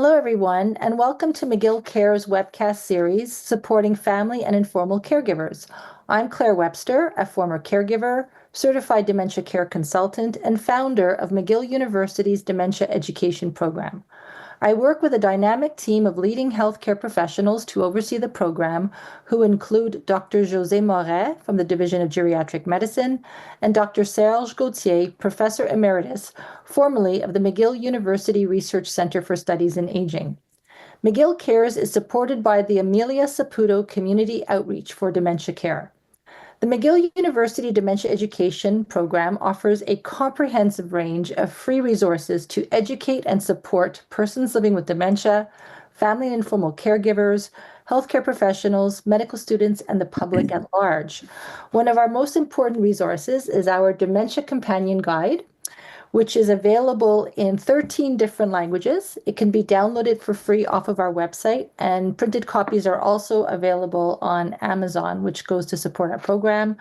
Hello, everyone, and welcome to McGill Cares webcast series supporting family and informal caregivers. I'm Claire Webster, a former caregiver, certified dementia care consultant, and founder of McGill University's Dementia Education Program. I work with a dynamic team of leading healthcare professionals to oversee the program, who include Dr. José Moret from the Division of Geriatric Medicine and Dr. Serge Gauthier, Professor Emeritus, formerly of the McGill University Research Center for Studies in Aging. McGill Cares is supported by the Amelia Saputo Community Outreach for Dementia Care. The McGill University Dementia Education Program offers a comprehensive range of free resources to educate and support persons living with dementia, family and informal caregivers, healthcare professionals, medical students, and the public at large. One of our most important resources is our Dementia Companion Guide, which is available in 13 different languages. It can be downloaded for free off of our website, and printed copies are also available on Amazon, which goes to support our program.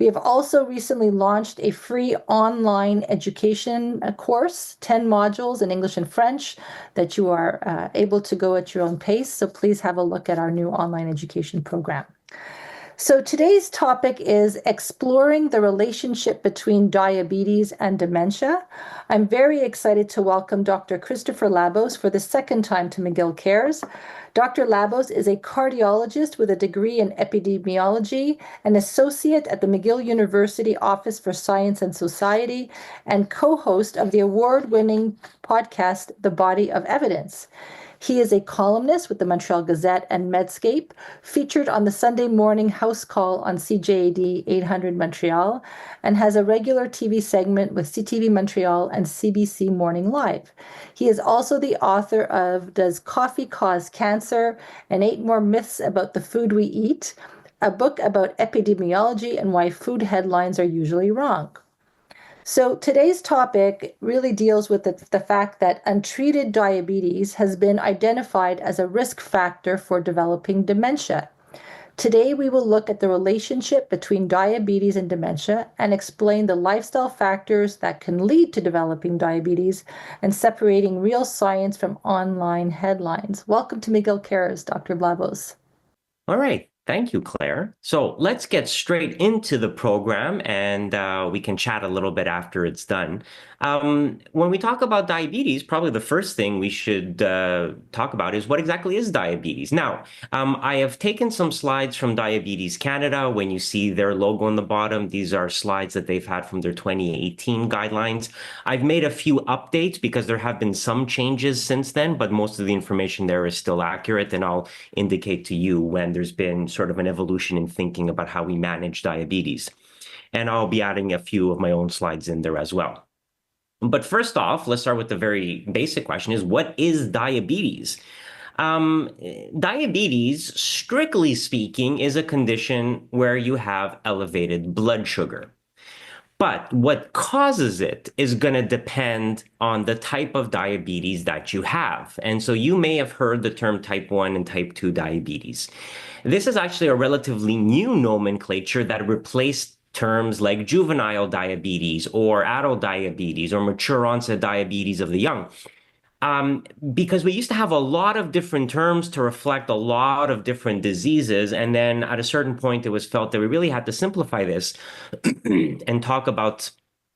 We have also recently launched a free online education course, 10 modules in English and French, that you are able to go at your own pace. So please have a look at our new online education program. So today's topic is exploring the relationship between diabetes and dementia. I'm very excited to welcome Dr. Christopher Labos for the second time to McGill Cares. Dr. Labos is a cardiologist with a degree in epidemiology, an associate at the McGill University Office for Science and Society, and co-host of the award-winning podcast, The Body of Evidence. He is a columnist with the Montreal Gazette and Medscape, featured on the Sunday morning house call on CJAD 800 Montreal, and has a regular TV segment with CTV Montreal and CBC Morning Live. He is also the author of Does Coffee Cause Cancer? And 8 More Myths About the Food We Eat, a book about epidemiology and why food headlines are usually wrong. So today's topic really deals with the fact that untreated diabetes has been identified as a risk factor for developing dementia. Today, we will look at the relationship between diabetes and dementia and explain the lifestyle factors that can lead to developing diabetes and separating real science from online headlines. Welcome to McGill Cares, Dr. Labos. All right. Thank you, Claire. So let's get straight into the program, and we can chat a little bit after it's done. When we talk about diabetes, probably the first thing we should talk about is what exactly is diabetes. Now, I have taken some slides from Diabetes Canada. When you see their logo on the bottom, these are slides that they've had from their 2018 guidelines. I've made a few updates because there have been some changes since then, but most of the information there is still accurate, and I'll indicate to you when there's been sort of an evolution in thinking about how we manage diabetes. And I'll be adding a few of my own slides in there as well. But first off, let's start with the very basic question is, what is diabetes? Diabetes, strictly speaking, is a condition where you have elevated blood sugar. But what causes it is going to depend on the type of diabetes that you have. And so you may have heard the term type 1 and type 2 diabetes. This is actually a relatively new nomenclature that replaced terms like juvenile diabetes or adult diabetes or mature onset diabetes of the young. Because we used to have a lot of different terms to reflect a lot of different diseases. And then at a certain point, it was felt that we really had to simplify this and talk about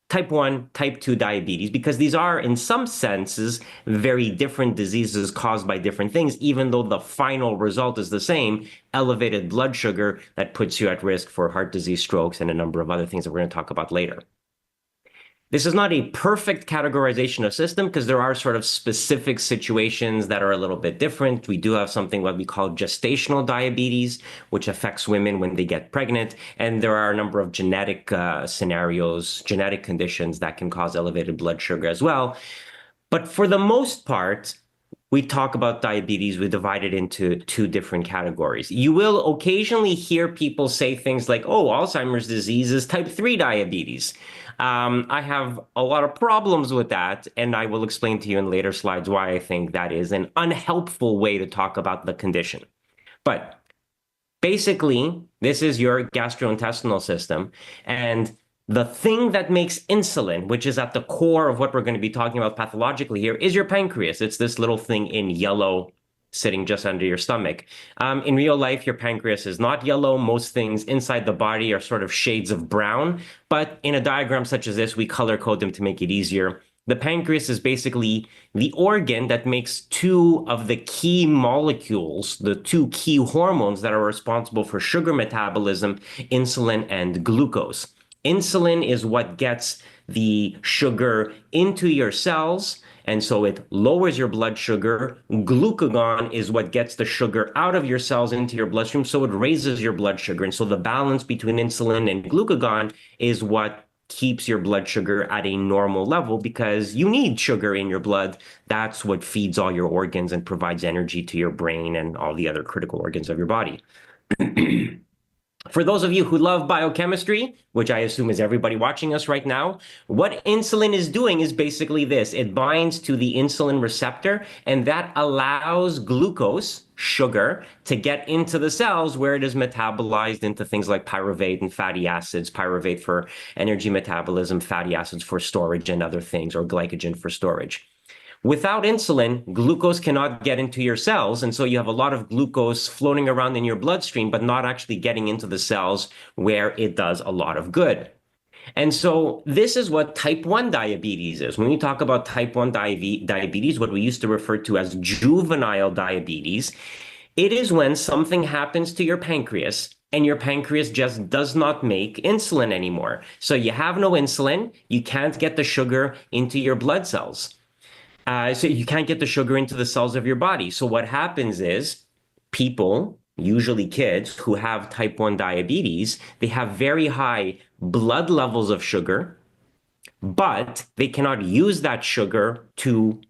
type 1, type 2 diabetes, because these are, in some senses, very different diseases caused by different things, even though the final result is the same, elevated blood sugar that puts you at risk for heart disease, strokes, and a number of other things that we're going to talk about later. This is not a perfect categorization of system because there are sort of specific situations that are a little bit different. We do have something what we call gestational diabetes, which affects women when they get pregnant. And there are a number of genetic scenarios, genetic conditions that can cause elevated blood sugar as well. But for the most part, we talk about diabetes, we divide it into 2 different categories. You will occasionally hear people say things like, oh, Alzheimer's disease is type 3 diabetes. I have a lot of problems with that, and I will explain to you in later slides why I think that is an unhelpful way to talk about the condition. But basically, this is your gastrointestinal system, and The thing that makes insulin, which is at the core of what we're going to be talking about pathologically here, is your pancreas. It's this little thing in yellow sitting just under your stomach. In real life, your pancreas is not yellow. Most things inside the body are sort of shades of brown, but in a diagram such as this, we color code them to make it easier. The pancreas is basically the organ that makes two of the key molecules, the two key hormones that are responsible for sugar metabolism, insulin and glucose. Insulin is what gets the sugar into your cells, and so it lowers your blood sugar. Glucagon is what gets the sugar out of your cells into your bloodstream, so it raises your blood sugar. And so the balance between insulin and glucagon is what keeps your blood sugar at a normal level, because you need sugar in your blood. That's what feeds all your organs and provides energy to your brain and all the other critical organs of your body. For those of you who love biochemistry, which I assume is everybody watching us right now, what insulin is doing is basically this. It binds to the insulin receptor, and that allows glucose, sugar, to get into the cells where it is metabolized into things like pyruvate and fatty acids, pyruvate for energy metabolism, fatty acids for storage and other things, or glycogen for storage. Without insulin, glucose cannot get into your cells, and so you have a lot of glucose floating around in your bloodstream, but not actually getting into the cells where it does a lot of good. And so this is what type 1 diabetes is. When we talk about type 1 diabetes, what we used to refer to as juvenile diabetes, it is when something happens to your pancreas and your pancreas just does not make insulin anymore. So you have no insulin, you can't get the sugar into your blood cells. So you can't get the sugar into the cells of your body. So what happens is people, usually kids who have type 1 diabetes, they have very high blood levels of sugar, but they cannot use that sugar to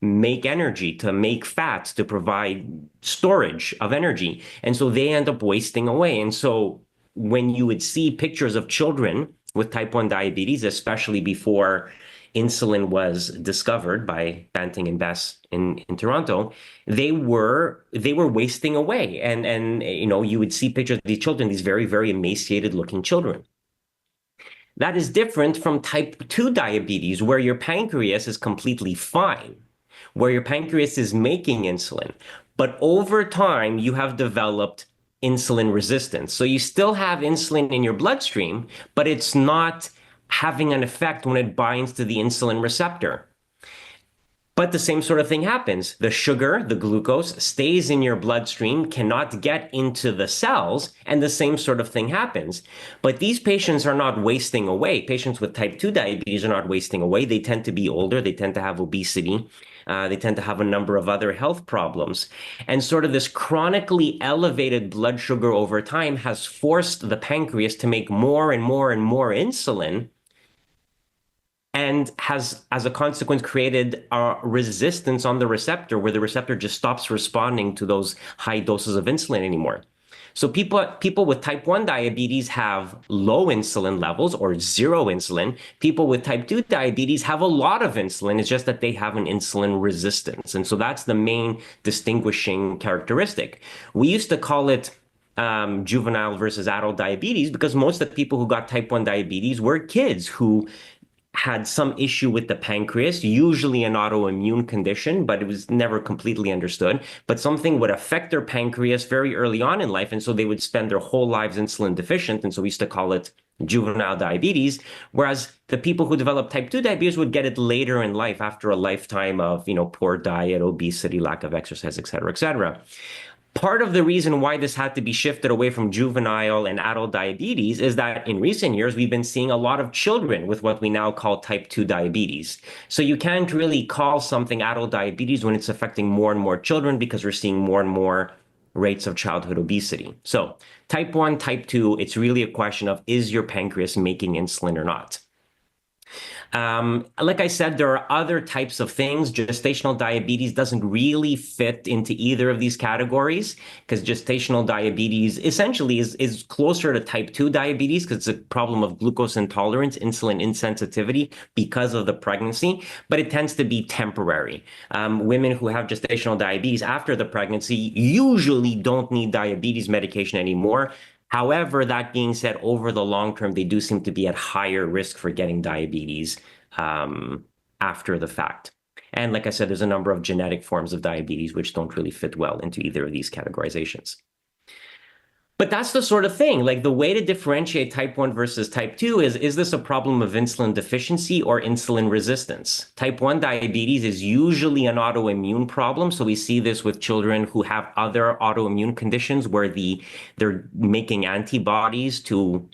make energy, to make fats, to provide storage of energy. And so they end up wasting away. And so when you would see pictures of children with type 1 diabetes, especially before insulin was discovered by Banting and Bess in Toronto, they were wasting away. And you would see pictures of these children, these very, very emaciated looking children. That is different from type 2 diabetes, where your pancreas is completely fine, where your pancreas is making insulin. But over time, you have developed insulin resistance. So you still have insulin in your bloodstream, but it's not having an effect when it binds to the insulin receptor. But the same sort of thing happens. The sugar, the glucose, stays in your bloodstream, cannot get into the cells, and the same sort of thing happens. But these patients are not wasting away. Patients with type 2 diabetes are not wasting away. They tend to be older. They tend to have obesity. They tend to have a number of other health problems. And sort of this chronically elevated blood sugar over time has forced the pancreas to make more and more and more insulin, and has, as a consequence, created a resistance on the receptor, where the receptor just stops responding to those high doses of insulin anymore. So people with type 1 diabetes have low insulin levels or zero insulin. People with type 2 diabetes have a lot of insulin. It's just that they have an insulin resistance. And so that's the main distinguishing characteristic. We used to call it juvenile versus adult diabetes because most of the people who got type 1 diabetes were kids who had some issue with the pancreas, usually an autoimmune condition, but it was never completely understood. But something would affect their pancreas very early on in life, and so they would spend their whole lives insulin deficient, and so we used to call it juvenile diabetes, whereas the people who develop type 2 diabetes would get it later in life after a lifetime of, poor diet, obesity, lack of exercise, et cetera, et cetera. Part of the reason why this had to be shifted away from juvenile and adult diabetes is that in recent years, we've been seeing a lot of children with what we now call type 2 diabetes. So you can't really call something adult diabetes when it's affecting more and more children, because we're seeing more and more rates of childhood obesity. So type 1, type 2, it's really a question of, is your pancreas making insulin or not? Like I said, there are other types of things. Gestational diabetes doesn't really fit into either of these categories, because gestational diabetes essentially is closer to type 2 diabetes, because it's a problem of glucose intolerance, insulin insensitivity because of the pregnancy, but it tends to be temporary. Women who have gestational diabetes after the pregnancy usually don't need diabetes medication anymore, However, that being said, over the long term, they do seem to be at higher risk for getting diabetes after the fact. And like I said, there's a number of genetic forms of diabetes which don't really fit well into either of these categorizations. But that's the sort of thing, like the way to differentiate type 1 versus type 2 is this a problem of insulin deficiency or insulin resistance? Type 1 diabetes is usually an autoimmune problem. So we see this with children who have other autoimmune conditions where they're making antibodies to,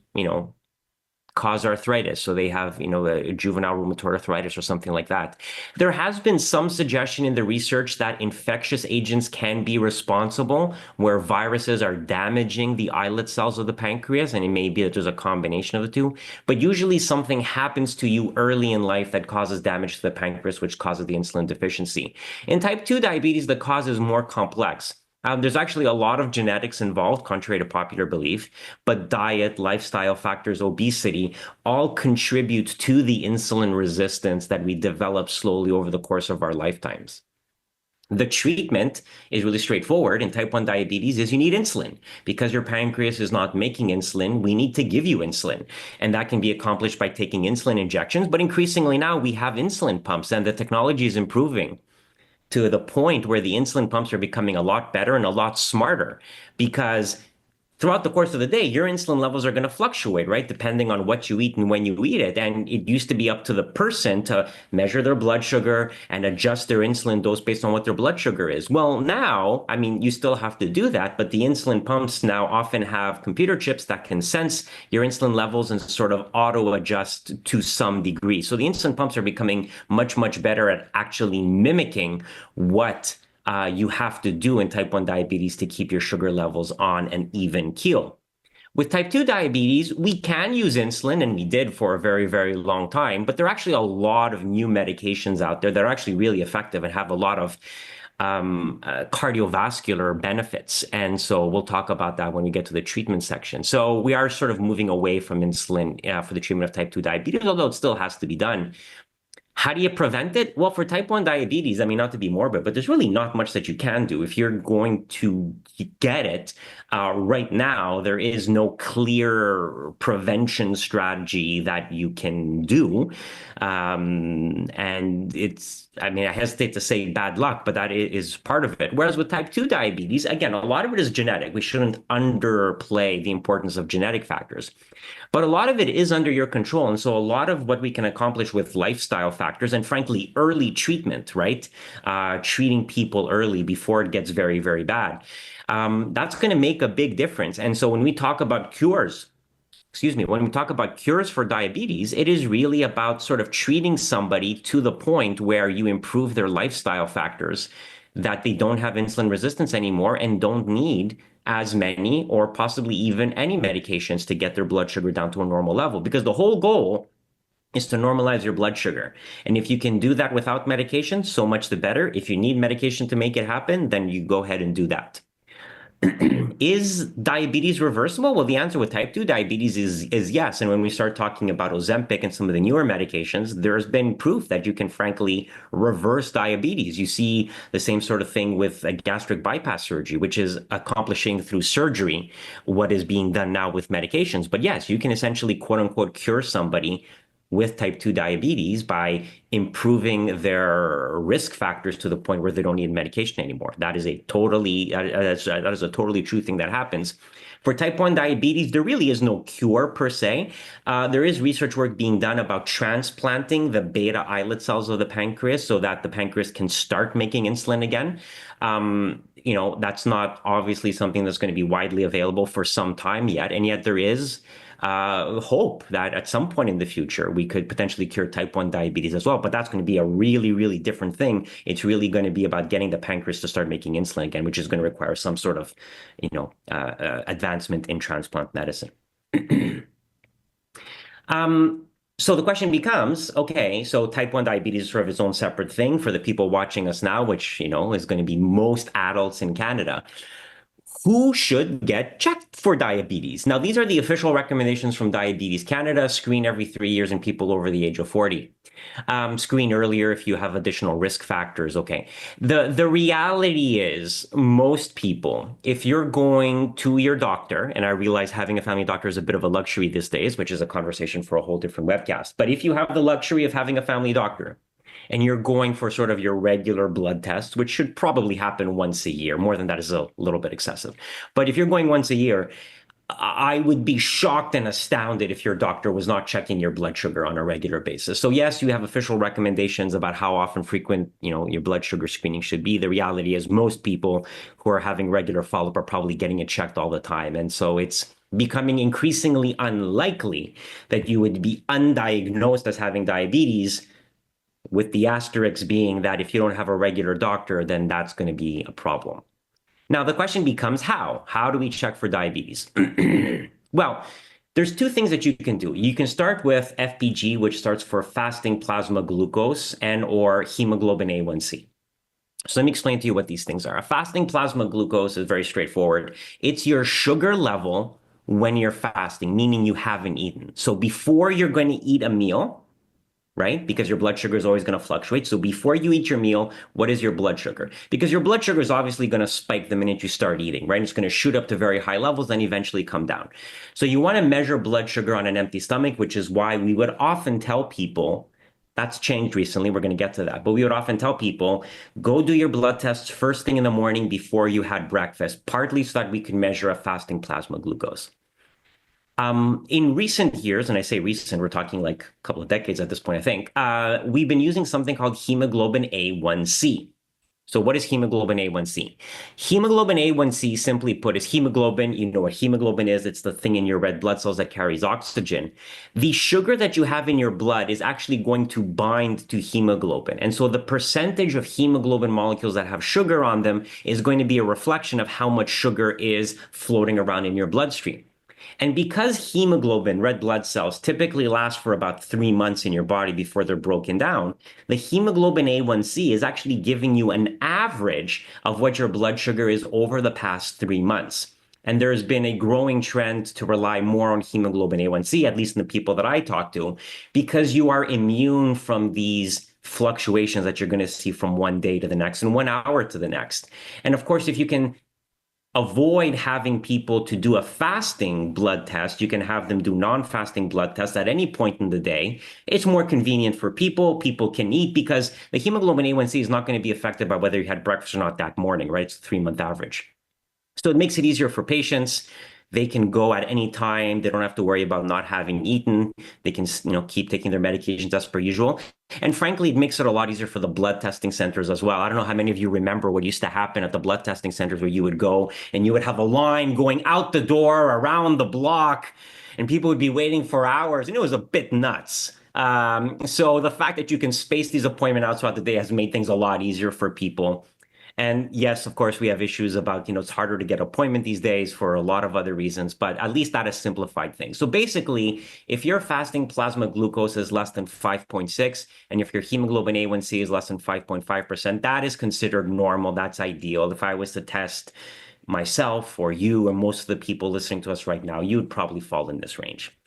cause arthritis. So they have, a juvenile rheumatoid arthritis or something like that. There has been some suggestion in the research that infectious agents can be responsible, where viruses are damaging the islet cells of the pancreas, and it may be that there's a combination of the two. But usually something happens to you early in life that causes damage to the pancreas, which causes the insulin deficiency. In type 2 diabetes, the cause is more complex. There's actually a lot of genetics involved, contrary to popular belief, but diet, lifestyle factors, obesity, all contribute to the insulin resistance that we develop slowly over the course of our lifetimes. The treatment is really straightforward in type 1 diabetes is you need insulin. Because your pancreas is not making insulin, we need to give you insulin. And that can be accomplished by taking insulin injections. But increasingly now we have insulin pumps and the technology is improving to the point where the insulin pumps are becoming a lot better and a lot smarter because throughout the course of the day, your insulin levels are going to fluctuate, right? Depending on what you eat and when you eat it. And it used to be up to the person to measure their blood sugar and adjust their insulin dose based on what their blood sugar is. Well, now, I mean, you still have to do that, but the insulin pumps now often have computer chips that can sense your insulin levels and sort of auto adjust to some degree. So the insulin pumps are becoming much, much better at actually mimicking what you have to do in type 1 diabetes to keep your sugar levels on an even keel. With type 2 diabetes, we can use insulin, and we did for a very, very long time, but there are actually a lot of new medications out there that are actually really effective and have a lot of cardiovascular benefits. And so we'll talk about that when we get to the treatment section. So we are sort of moving away from insulin for the treatment of type 2 diabetes, although it still has to be done. How do you prevent it? Well, for type 1 diabetes, I mean, not to be morbid, but there's really not much that you can do. If you're going to get it right now, there is no clear prevention strategy that you can do. And it's, I mean, I hesitate to say bad luck, but that is part of it. Whereas with type 2 diabetes, again, a lot of it is genetic. We shouldn't underplay the importance of genetic factors. But a lot of it is under your control. And so a lot of what we can accomplish with lifestyle factors and frankly, early treatment, right? Treating people early before it gets very, very bad. That's going to make a big difference. And so when we talk about cures, when we talk about cures for diabetes, it is really about sort of treating somebody to the point where you improve their lifestyle factors, that they don't have insulin resistance anymore and don't need as many or possibly even any medications to get their blood sugar down to a normal level. Because the whole goal is to normalize your blood sugar. And if you can do that without medication, so much the better. If you need medication to make it happen, then you go ahead and do that. Is diabetes reversible? Well, the answer with type 2 diabetes is yes. And when we start talking about Ozempic and some of the newer medications, there's been proof that you can frankly reverse diabetes. You see the same sort of thing with a gastric bypass surgery, which is accomplishing through surgery what is being done now with medications. But yes, you can essentially quote unquote cure somebody with type 2 diabetes by improving their risk factors to the point where they don't need medication anymore. That is a totally true thing that happens. For type 1 diabetes, there really is no cure per se. There is research work being done about transplanting the beta islet cells of the pancreas so that the pancreas can start making insulin again. That's not obviously something that's going to be widely available for some time yet, and yet there is hope that at some point in the future we could potentially cure type 1 diabetes as well. But that's going to be a really, really different thing. It's really going to be about getting the pancreas to start making insulin again, which is going to require some sort of, advancement in transplant medicine. So the question becomes, okay, so type 1 diabetes is sort of its own separate thing for the people watching us now, which, is going to be most adults in Canada. who should get checked for diabetes? Now, these are the official recommendations from Diabetes Canada. Screen every 3 years in people over the age of 40. Screen earlier if you have additional risk factors. Okay. The reality is most people, if you're going to your doctor, and I realize having a family doctor is a bit of a luxury these days, which is a conversation for a whole different webcast. But if you have the luxury of having a family doctor, and you're going for sort of your regular blood test, which should probably happen once a year. More than that is a little bit excessive. But if you're going once a year, I would be shocked and astounded if your doctor was not checking your blood sugar on a regular basis. So yes, you have official recommendations about how often frequent, your blood sugar screening should be. The reality is most people who are having regular follow-up are probably getting it checked all the time. And so it's becoming increasingly unlikely that you would be undiagnosed as having diabetes, with the asterisk being that if you don't have a regular doctor, then that's going to be a problem. Now, the question becomes how? How do we check for diabetes? Well, there's two things that you can do. You can start with FPG, which starts for fasting plasma glucose and or hemoglobin A1C. So let me explain to you what these things are. A fasting plasma glucose is very straightforward. It's your sugar level when you're fasting, meaning you haven't eaten. So before you're going to eat a meal, right? Because your blood sugar is always going to fluctuate. So before you eat your meal, what is your blood sugar? Because your blood sugar is obviously going to spike the minute you start eating, right? It's going to shoot up to very high levels, then eventually come down. So you want to measure blood sugar on an empty stomach, which is why we would often tell people, that's changed recently, we're going to get to that, but we would often tell people, go do your blood tests first thing in the morning before you had breakfast, partly so that we can measure a fasting plasma glucose. In recent years, and I say recent, we're talking like a couple of decades at this point, I think, we've been using something called hemoglobin A1C. So what is hemoglobin A1C? Hemoglobin A1C, simply put, is hemoglobin. You know what hemoglobin is. It's the thing in your red blood cells that carries oxygen. The sugar that you have in your blood is actually going to bind to hemoglobin. And so the percentage of hemoglobin molecules that have sugar on them is going to be a reflection of how much sugar is floating around in your bloodstream. And because hemoglobin, red blood cells, typically last for about 3 months in your body before they're broken down, the hemoglobin A1C is actually giving you an average of what your blood sugar is over the past 3 months. And there's been a growing trend to rely more on hemoglobin A1C, at least in the people that I talk to, because you are immune from these fluctuations that you're going to see from one day to the next and 1 hour to the next. And of course, if you can avoid having people to do a fasting blood test, you can have them do non-fasting blood tests at any point in the day. It's more convenient for people. People can eat because the hemoglobin A1C is not going to be affected by whether you had breakfast or not that morning, right? It's a 3-month average. So it makes it easier for patients. They can go at any time. They don't have to worry about not having eaten. They can, keep taking their medications as per usual. And frankly, it makes it a lot easier for the blood testing centers as well. I don't know how many of you remember what used to happen at the blood testing centers where you would go and you would have a line going out the door, around the block, and people would be waiting for hours. And it was a bit nuts. So the fact that you can space these appointments out throughout the day has made things a lot easier for people. And yes, of course, we have issues about, it's harder to get appointment these days for a lot of other reasons, but at least that has simplified things. So basically, if your fasting plasma glucose is less than 5.6, and if your hemoglobin A1C is less than 5.5%, that is considered normal. That's ideal. If I was to test myself or you or most of the people listening to us right now, you'd probably fall in this range.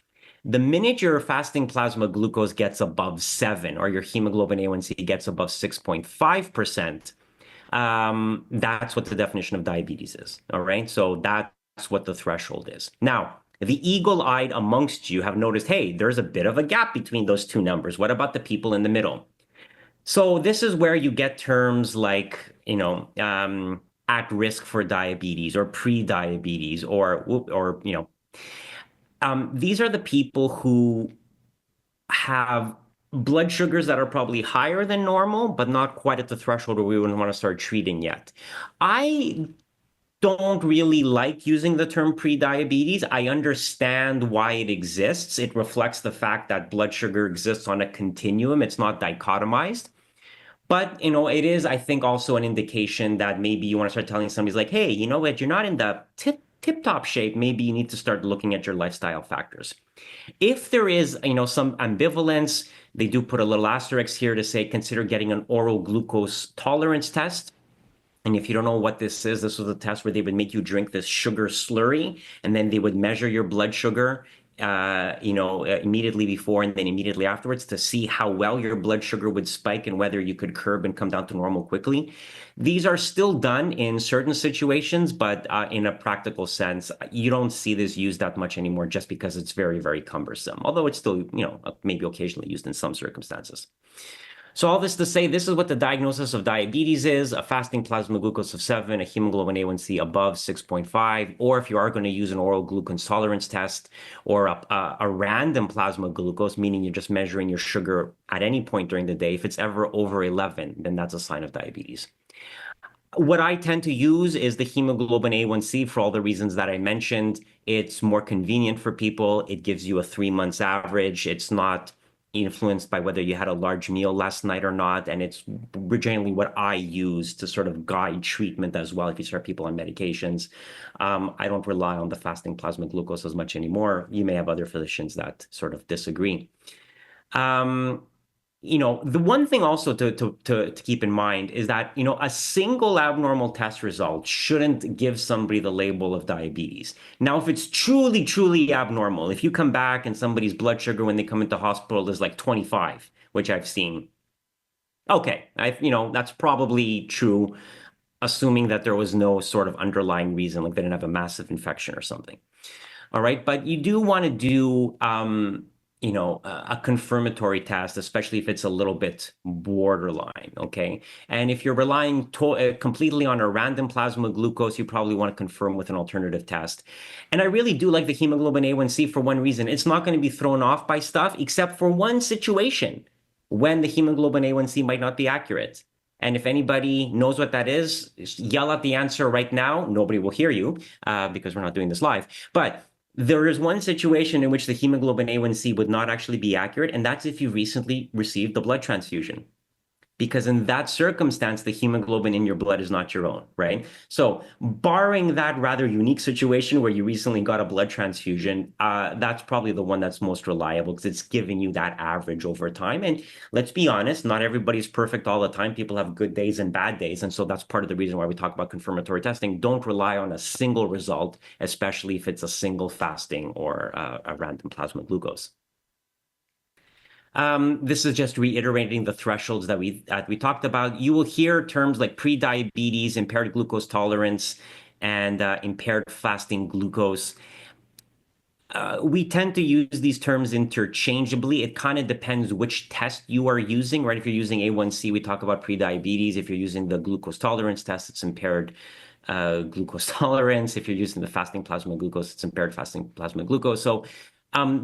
The minute your fasting plasma glucose gets above 7 or your hemoglobin A1C gets above 6.5%, that's what the definition of diabetes is. All right. So that's what the threshold is. Now, the eagle-eyed amongst you have noticed, hey, there's a bit of a gap between those two numbers. What about the people in the middle? So this is where you get terms like, at risk for diabetes or pre-diabetes or these are the people who have blood sugars that are probably higher than normal, but not quite at the threshold where we wouldn't want to start treating yet. I don't really like using the term pre-diabetes. I understand why it exists. It reflects the fact that blood sugar exists on a continuum. It's not dichotomized. But, it is, I think, also an indication that maybe you want to start telling somebody like, hey, you know what, you're not in the tip-top shape. Maybe you need to start looking at your lifestyle factors. If there is, some ambivalence, they do put a little asterisk here to say, consider getting an oral glucose tolerance test. And if you don't know what this is, this was a test where they would make you drink this sugar slurry, and then they would measure your blood sugar, immediately before and then immediately afterwards to see how well your blood sugar would spike and whether you could curb and come down to normal quickly. These are still done in certain situations, but in a practical sense, you don't see this used that much anymore just because it's very, very cumbersome, although it's still, maybe occasionally used in some circumstances. So all this to say, this is what the diagnosis of diabetes is: a fasting plasma glucose of 7, a hemoglobin A1C above 6.5, or if you are going to use an oral glucose tolerance test or a random plasma glucose, meaning you're just measuring your sugar at any point during the day, if it's ever over 11, then that's a sign of diabetes. What I tend to use is the hemoglobin A1C for all the reasons that I mentioned. It's more convenient for people. It gives you a 3 months average. It's not influenced by whether you had a large meal last night or not. And it's generally what I use to sort of guide treatment as well if you start people on medications. I don't rely on the fasting plasma glucose as much anymore. You may have other physicians that sort of disagree. The one thing also to keep in mind is that, a single abnormal test result shouldn't give somebody the label of diabetes. Now, if it's truly, truly abnormal, if you come back and somebody's blood sugar when they come into hospital is like 25, which I've seen, okay, that's probably true, assuming that there was no sort of underlying reason, like they didn't have a massive infection or something. All right, but you do want to do a confirmatory test, especially if it's a little bit borderline, okay? And if you're relying completely on a random plasma glucose, you probably want to confirm with an alternative test. And I really do like the hemoglobin A1C for one reason. It's not going to be thrown off by stuff, except for one situation when the hemoglobin A1C might not be accurate. And if anybody knows what that is, yell out the answer right now. Nobody will hear you because we're not doing this live. But there is one situation in which the hemoglobin A1C would not actually be accurate, and that's if you recently received a blood transfusion. Because in that circumstance, the hemoglobin in your blood is not your own, right? So barring that rather unique situation where you recently got a blood transfusion, that's probably the one that's most reliable because it's giving you that average over time. And let's be honest, not everybody's perfect all the time. People have good days and bad days. And so that's part of the reason why we talk about confirmatory testing. Don't rely on a single result, especially if it's a single fasting or a random plasma glucose. This is just reiterating the thresholds that we talked about. You will hear terms like pre-diabetes, impaired glucose tolerance, and impaired fasting glucose. We tend to use these terms interchangeably. It kind of depends which test you are using, right? If you're using A1C, we talk about pre-diabetes. If you're using the glucose tolerance test, it's impaired glucose tolerance. If you're using the fasting plasma glucose, it's impaired fasting plasma glucose. So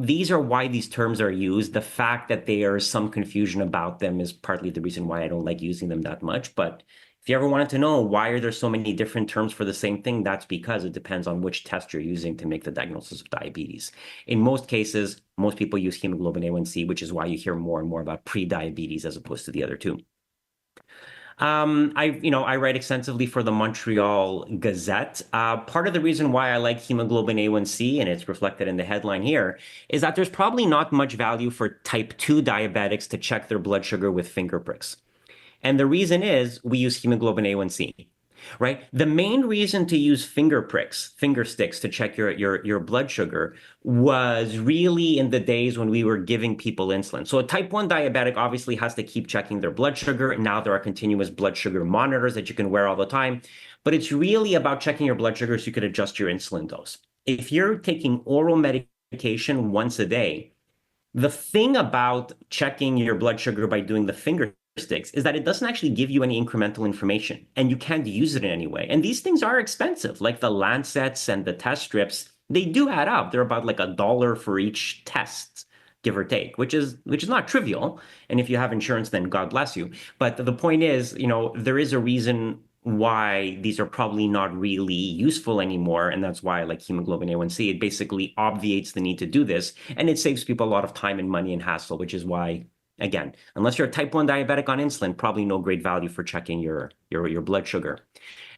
these are why these terms are used. The fact that there is some confusion about them is partly the reason why I don't like using them that much. But if you ever wanted to know why are there so many different terms for the same thing, that's because it depends on which test you're using to make the diagnosis of diabetes. In most cases, most people use hemoglobin A1C, which is why you hear more and more about pre-diabetes as opposed to the other two. I write extensively for the Montreal Gazette. Part of the reason why I like hemoglobin A1C, and it's reflected in the headline here, is that there's probably not much value for type 2 diabetics to check their blood sugar with finger pricks. And the reason is we use hemoglobin A1C. Right? The main reason to use finger sticks to check your blood sugar was really in the days when we were giving people insulin. So a type 1 diabetic obviously has to keep checking their blood sugar. And now there are continuous blood sugar monitors that you can wear all the time. But it's really about checking your blood sugar so you could adjust your insulin dose. If you're taking oral medication once a day, the thing about checking your blood sugar by doing the finger sticks is that it doesn't actually give you any incremental information and you can't use it in any way. And these things are expensive, like the Lancets and the test strips. They do add up. They're about like $1 for each test, give or take, which is not trivial. And if you have insurance, then God bless you. But the point is, there is a reason why these are probably not really useful anymore. And that's why I like hemoglobin A1C. It basically obviates the need to do this. And it saves people a lot of time and money and hassle, which is why, again, unless you're a type 1 diabetic on insulin, probably no great value for checking your blood sugar.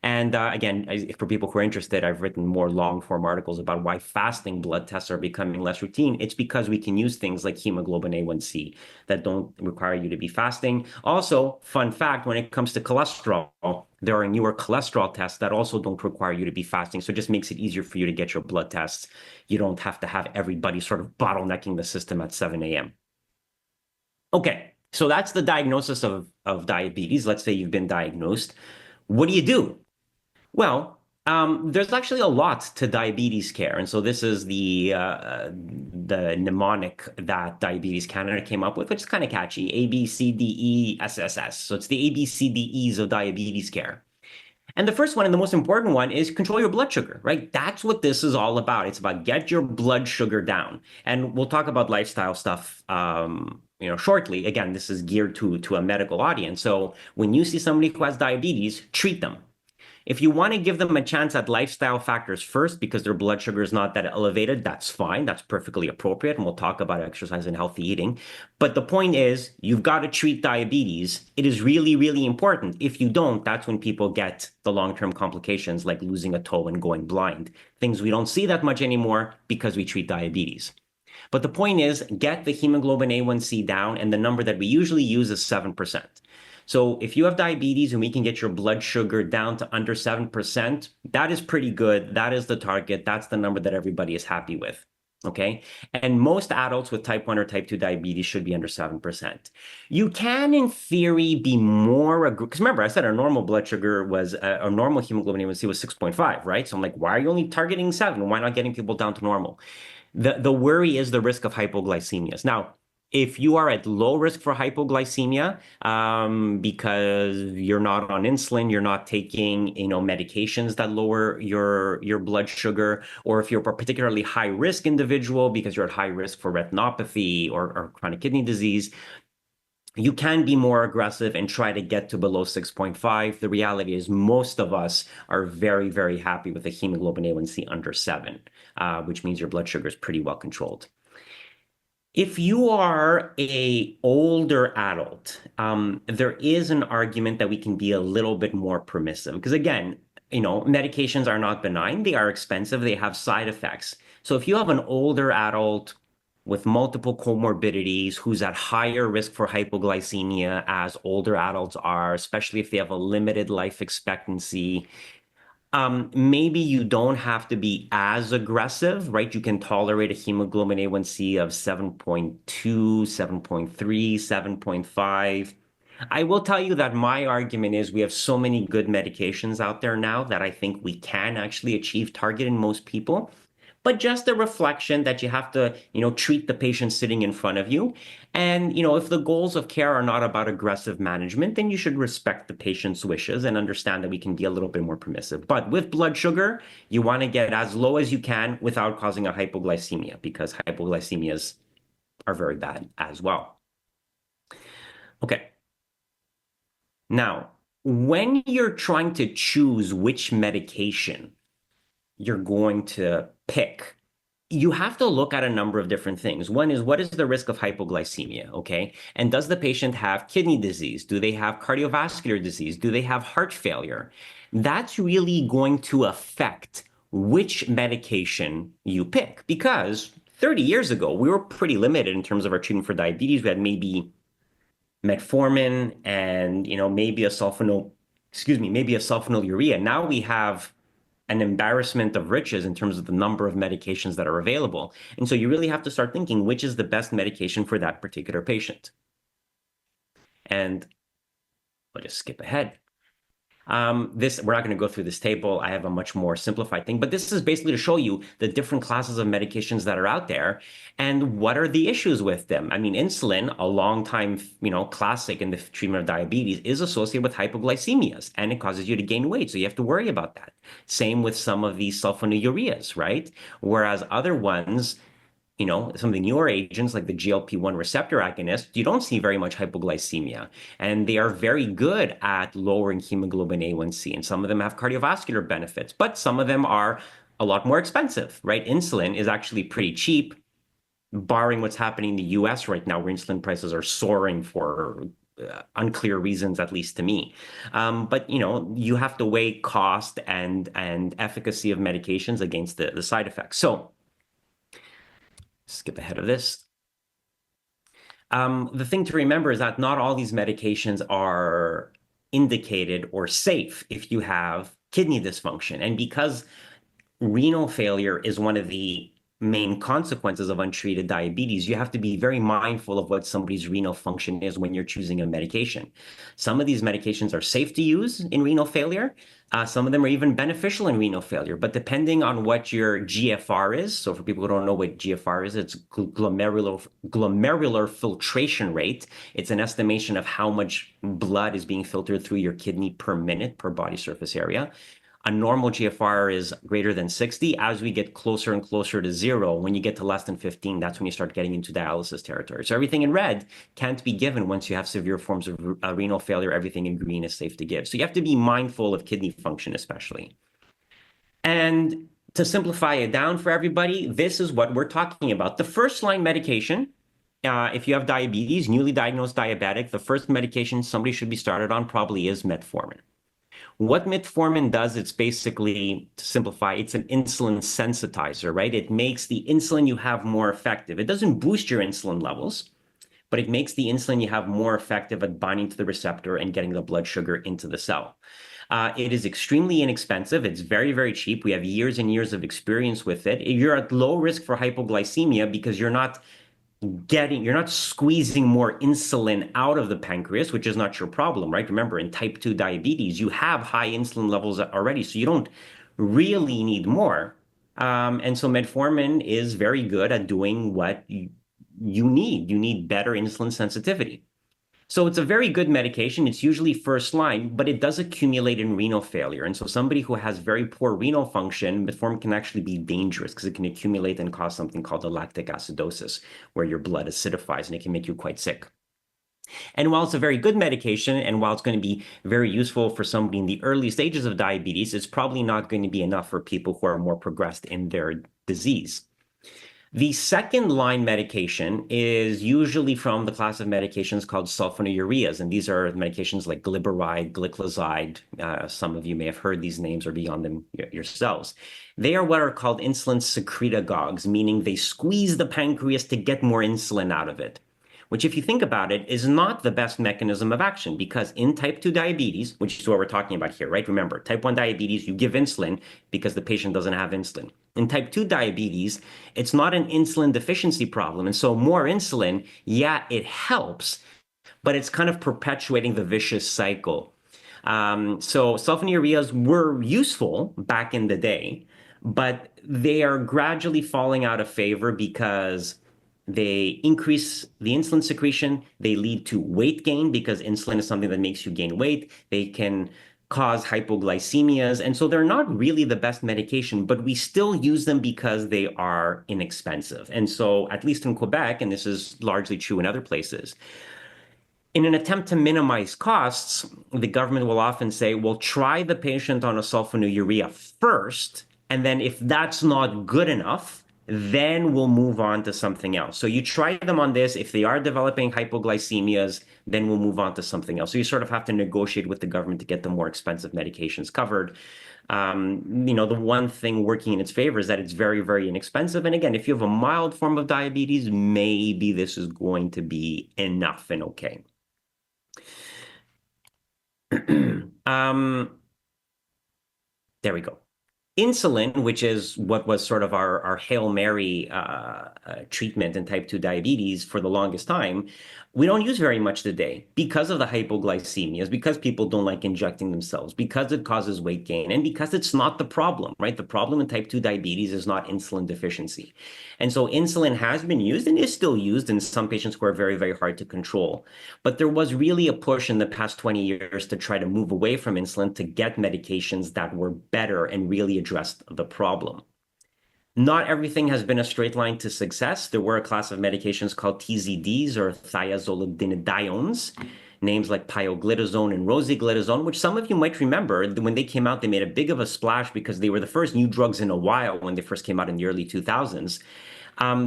And again, for people who are interested, I've written more long-form articles about why fasting blood tests are becoming less routine. It's because we can use things like hemoglobin A1C that don't require you to be fasting. Also, fun fact, when it comes to cholesterol, There are newer cholesterol tests that also don't require you to be fasting. So it just makes it easier for you to get your blood tests. You don't have to have everybody sort of bottlenecking the system at 7 a.m. Okay, so that's the diagnosis of diabetes. Let's say you've been diagnosed. What do you do? Well, there's actually a lot to diabetes care, and so this is the mnemonic that Diabetes Canada came up with, which is kind of catchy: A B C D E S S S. So it's the A B C D E's of diabetes care. And the first one and the most important one is control your blood sugar, right? That's what this is all about. It's about get your blood sugar down. And we'll talk about lifestyle stuff, shortly. Again, this is geared to a medical audience. So when you see somebody who has diabetes, treat them. If you want to give them a chance at lifestyle factors first because their blood sugar is not that elevated, that's fine. That's perfectly appropriate. And we'll talk about exercise and healthy eating. But the point is, you've got to treat diabetes. It is really, really important. If you don't, that's when people get the long-term complications like losing a toe and going blind. Things we don't see that much anymore because we treat diabetes. But the point is, get the hemoglobin A1C down, and the number that we usually use is 7%. So if you have diabetes and we can get your blood sugar down to under 7%, that is pretty good. That is the target. That's the number that everybody is happy with. Okay. And most adults with type 1 or type 2 diabetes should be under 7%. You can, in theory, be more aggressive. Because remember, I said our normal blood sugar was, our normal hemoglobin A1C was 6.5, right? So I'm like, why are you only targeting 7? Why not getting people down to normal? The worry is the risk of hypoglycemias. Now, if you are at low risk for hypoglycemia because you're not on insulin, you're not taking medications that lower your blood sugar, or if you're a particularly high risk individual because you're at high risk for retinopathy or chronic kidney disease, you can be more aggressive and try to get to below 6.5. The reality is most of us are very, very happy with a hemoglobin A1C under 7, which means your blood sugar is pretty well controlled. If you are a older adult, there is an argument that we can be a little bit more permissive because again, medications are not benign. They are expensive. They have side effects. So if you have an older adult with multiple comorbidities who's at higher risk for hypoglycemia as older adults are, especially if they have a limited life expectancy, maybe you don't have to be as aggressive, right? You can tolerate a hemoglobin A1C of 7.2, 7.3, 7.5. I will tell you that my argument is we have so many good medications out there now that I think we can actually achieve target in most people. But just a reflection that you have to, treat the patient sitting in front of you. And, if the goals of care are not about aggressive management, then you should respect the patient's wishes and understand that we can be a little bit more permissive. But with blood sugar, you want to get as low as you can without causing a hypoglycemia because hypoglycemias are very bad as well. Okay. Now, when you're trying to choose which medication you're going to pick, you have to look at a number of different things. One is, what is the risk of hypoglycemia? Okay. And does the patient have kidney disease? Do they have cardiovascular disease? Do they have heart failure? That's really going to affect which medication you pick because 30 years ago, we were pretty limited in terms of our treatment for diabetes. We had maybe metformin and, maybe a sulfonylurea. Now we have an embarrassment of riches in terms of the number of medications that are available. And so you really have to start thinking which is the best medication for that particular patient. And I'll just skip ahead. We're not going to go through this table. I have a much more simplified thing, but this is basically to show you the different classes of medications that are out there and what are the issues with them. I mean, insulin, a long time, classic in the treatment of diabetes, is associated with hypoglycemias and it causes you to gain weight. So you have to worry about that. Same with some of these sulfonylureas, right? Whereas other ones, some of the newer agents like the GLP-1 receptor agonists, you don't see very much hypoglycemia. And they are very good at lowering hemoglobin A1C. And some of them have cardiovascular benefits, but some of them are a lot more expensive, right? Insulin is actually pretty cheap, barring what's happening in the US right now, where insulin prices are soaring for unclear reasons, at least to me. But, you have to weigh cost and efficacy of medications against the side effects. So skip ahead of this. The thing to remember is that not all these medications are indicated or safe if you have kidney dysfunction. And because renal failure is one of the main consequences of untreated diabetes, you have to be very mindful of what somebody's renal function is when you're choosing a medication. Some of these medications are safe to use in renal failure. Some of them are even beneficial in renal failure, but depending on what your GFR is, so for people who don't know what GFR is, it's glomerular filtration rate. It's an estimation of how much blood is being filtered through your kidney per minute per body surface area. A normal GFR is greater than 60. As we get closer and closer to zero, when you get to less than 15, that's when you start getting into dialysis territory. So everything in red can't be given once you have severe forms of renal failure. Everything in green is safe to give. So you have to be mindful of kidney function, especially. And to simplify it down for everybody, this is what we're talking about. The first line medication, if you have diabetes, newly diagnosed diabetic, the first medication somebody should be started on probably is metformin. What metformin does, it's basically, to simplify, it's an insulin sensitizer, right? It makes the insulin you have more effective. It doesn't boost your insulin levels, but it makes the insulin you have more effective at binding to the receptor and getting the blood sugar into the cell. It is extremely inexpensive. It's very, very cheap. We have years and years of experience with it. You're at low risk for hypoglycemia because you're not squeezing more insulin out of the pancreas, which is not your problem, right? Remember, in type 2 diabetes, you have high insulin levels already, so you don't really need more. And so metformin is very good at doing what you need. You need better insulin sensitivity. So it's a very good medication. It's usually first line, but it does accumulate in renal failure. And so somebody who has very poor renal function, metformin can actually be dangerous because it can accumulate and cause something called a lactic acidosis, where your blood acidifies and it can make you quite sick. And while it's a very good medication, and while it's going to be very useful for somebody in the early stages of diabetes, it's probably not going to be enough for people who are more progressed in their disease. The second line medication is usually from the class of medications called sulfonylureas, and these are medications like glyburide, gliclazide. Some of you may have heard these names or be on them yourselves. They are what are called insulin secretagogues, meaning they squeeze the pancreas to get more insulin out of it, which, if you think about it, is not the best mechanism of action, because in type 2 diabetes, which is what we're talking about here, right? Remember, type 1 diabetes, you give insulin because the patient doesn't have insulin. In type 2 diabetes, it's not an insulin deficiency problem. And so more insulin, yeah, it helps, but it's kind of perpetuating the vicious cycle. So sulfonylureas were useful back in the day, but they are gradually falling out of favor because they increase the insulin secretion. They lead to weight gain because insulin is something that makes you gain weight. They can cause hypoglycemias. And so they're not really the best medication, but we still use them because they are inexpensive. And so, at least in Quebec, and this is largely true in other places, in an attempt to minimize costs, the government will often say, well, try the patient on a sulfonylurea first, and then if that's not good enough, then we'll move on to something else. So you try them on this. If they are developing hypoglycemias, then we'll move on to something else. So you sort of have to negotiate with the government to get the more expensive medications covered. The one thing working in its favor is that it's very, very inexpensive. And again, if you have a mild form of diabetes, maybe this is going to be enough and okay. There we go. Insulin, which is what was sort of our Hail Mary treatment in type 2 diabetes for the longest time, we don't use very much today because of the hypoglycemias, because people don't like injecting themselves, because it causes weight gain, and because it's not the problem, right? The problem in type 2 diabetes is not insulin deficiency. And so insulin has been used and is still used in some patients who are very, very hard to control. But there was really a push in the past 20 years to try to move away from insulin to get medications that were better and really addressed the problem. Not everything has been a straight line to success. There were a class of medications called TZDs, or thiazolidinediones, names like pioglitazone and rosiglitazone, which some of you might remember. When they came out, they made a big of a splash because they were the first new drugs in a while when they first came out in the early 2000s.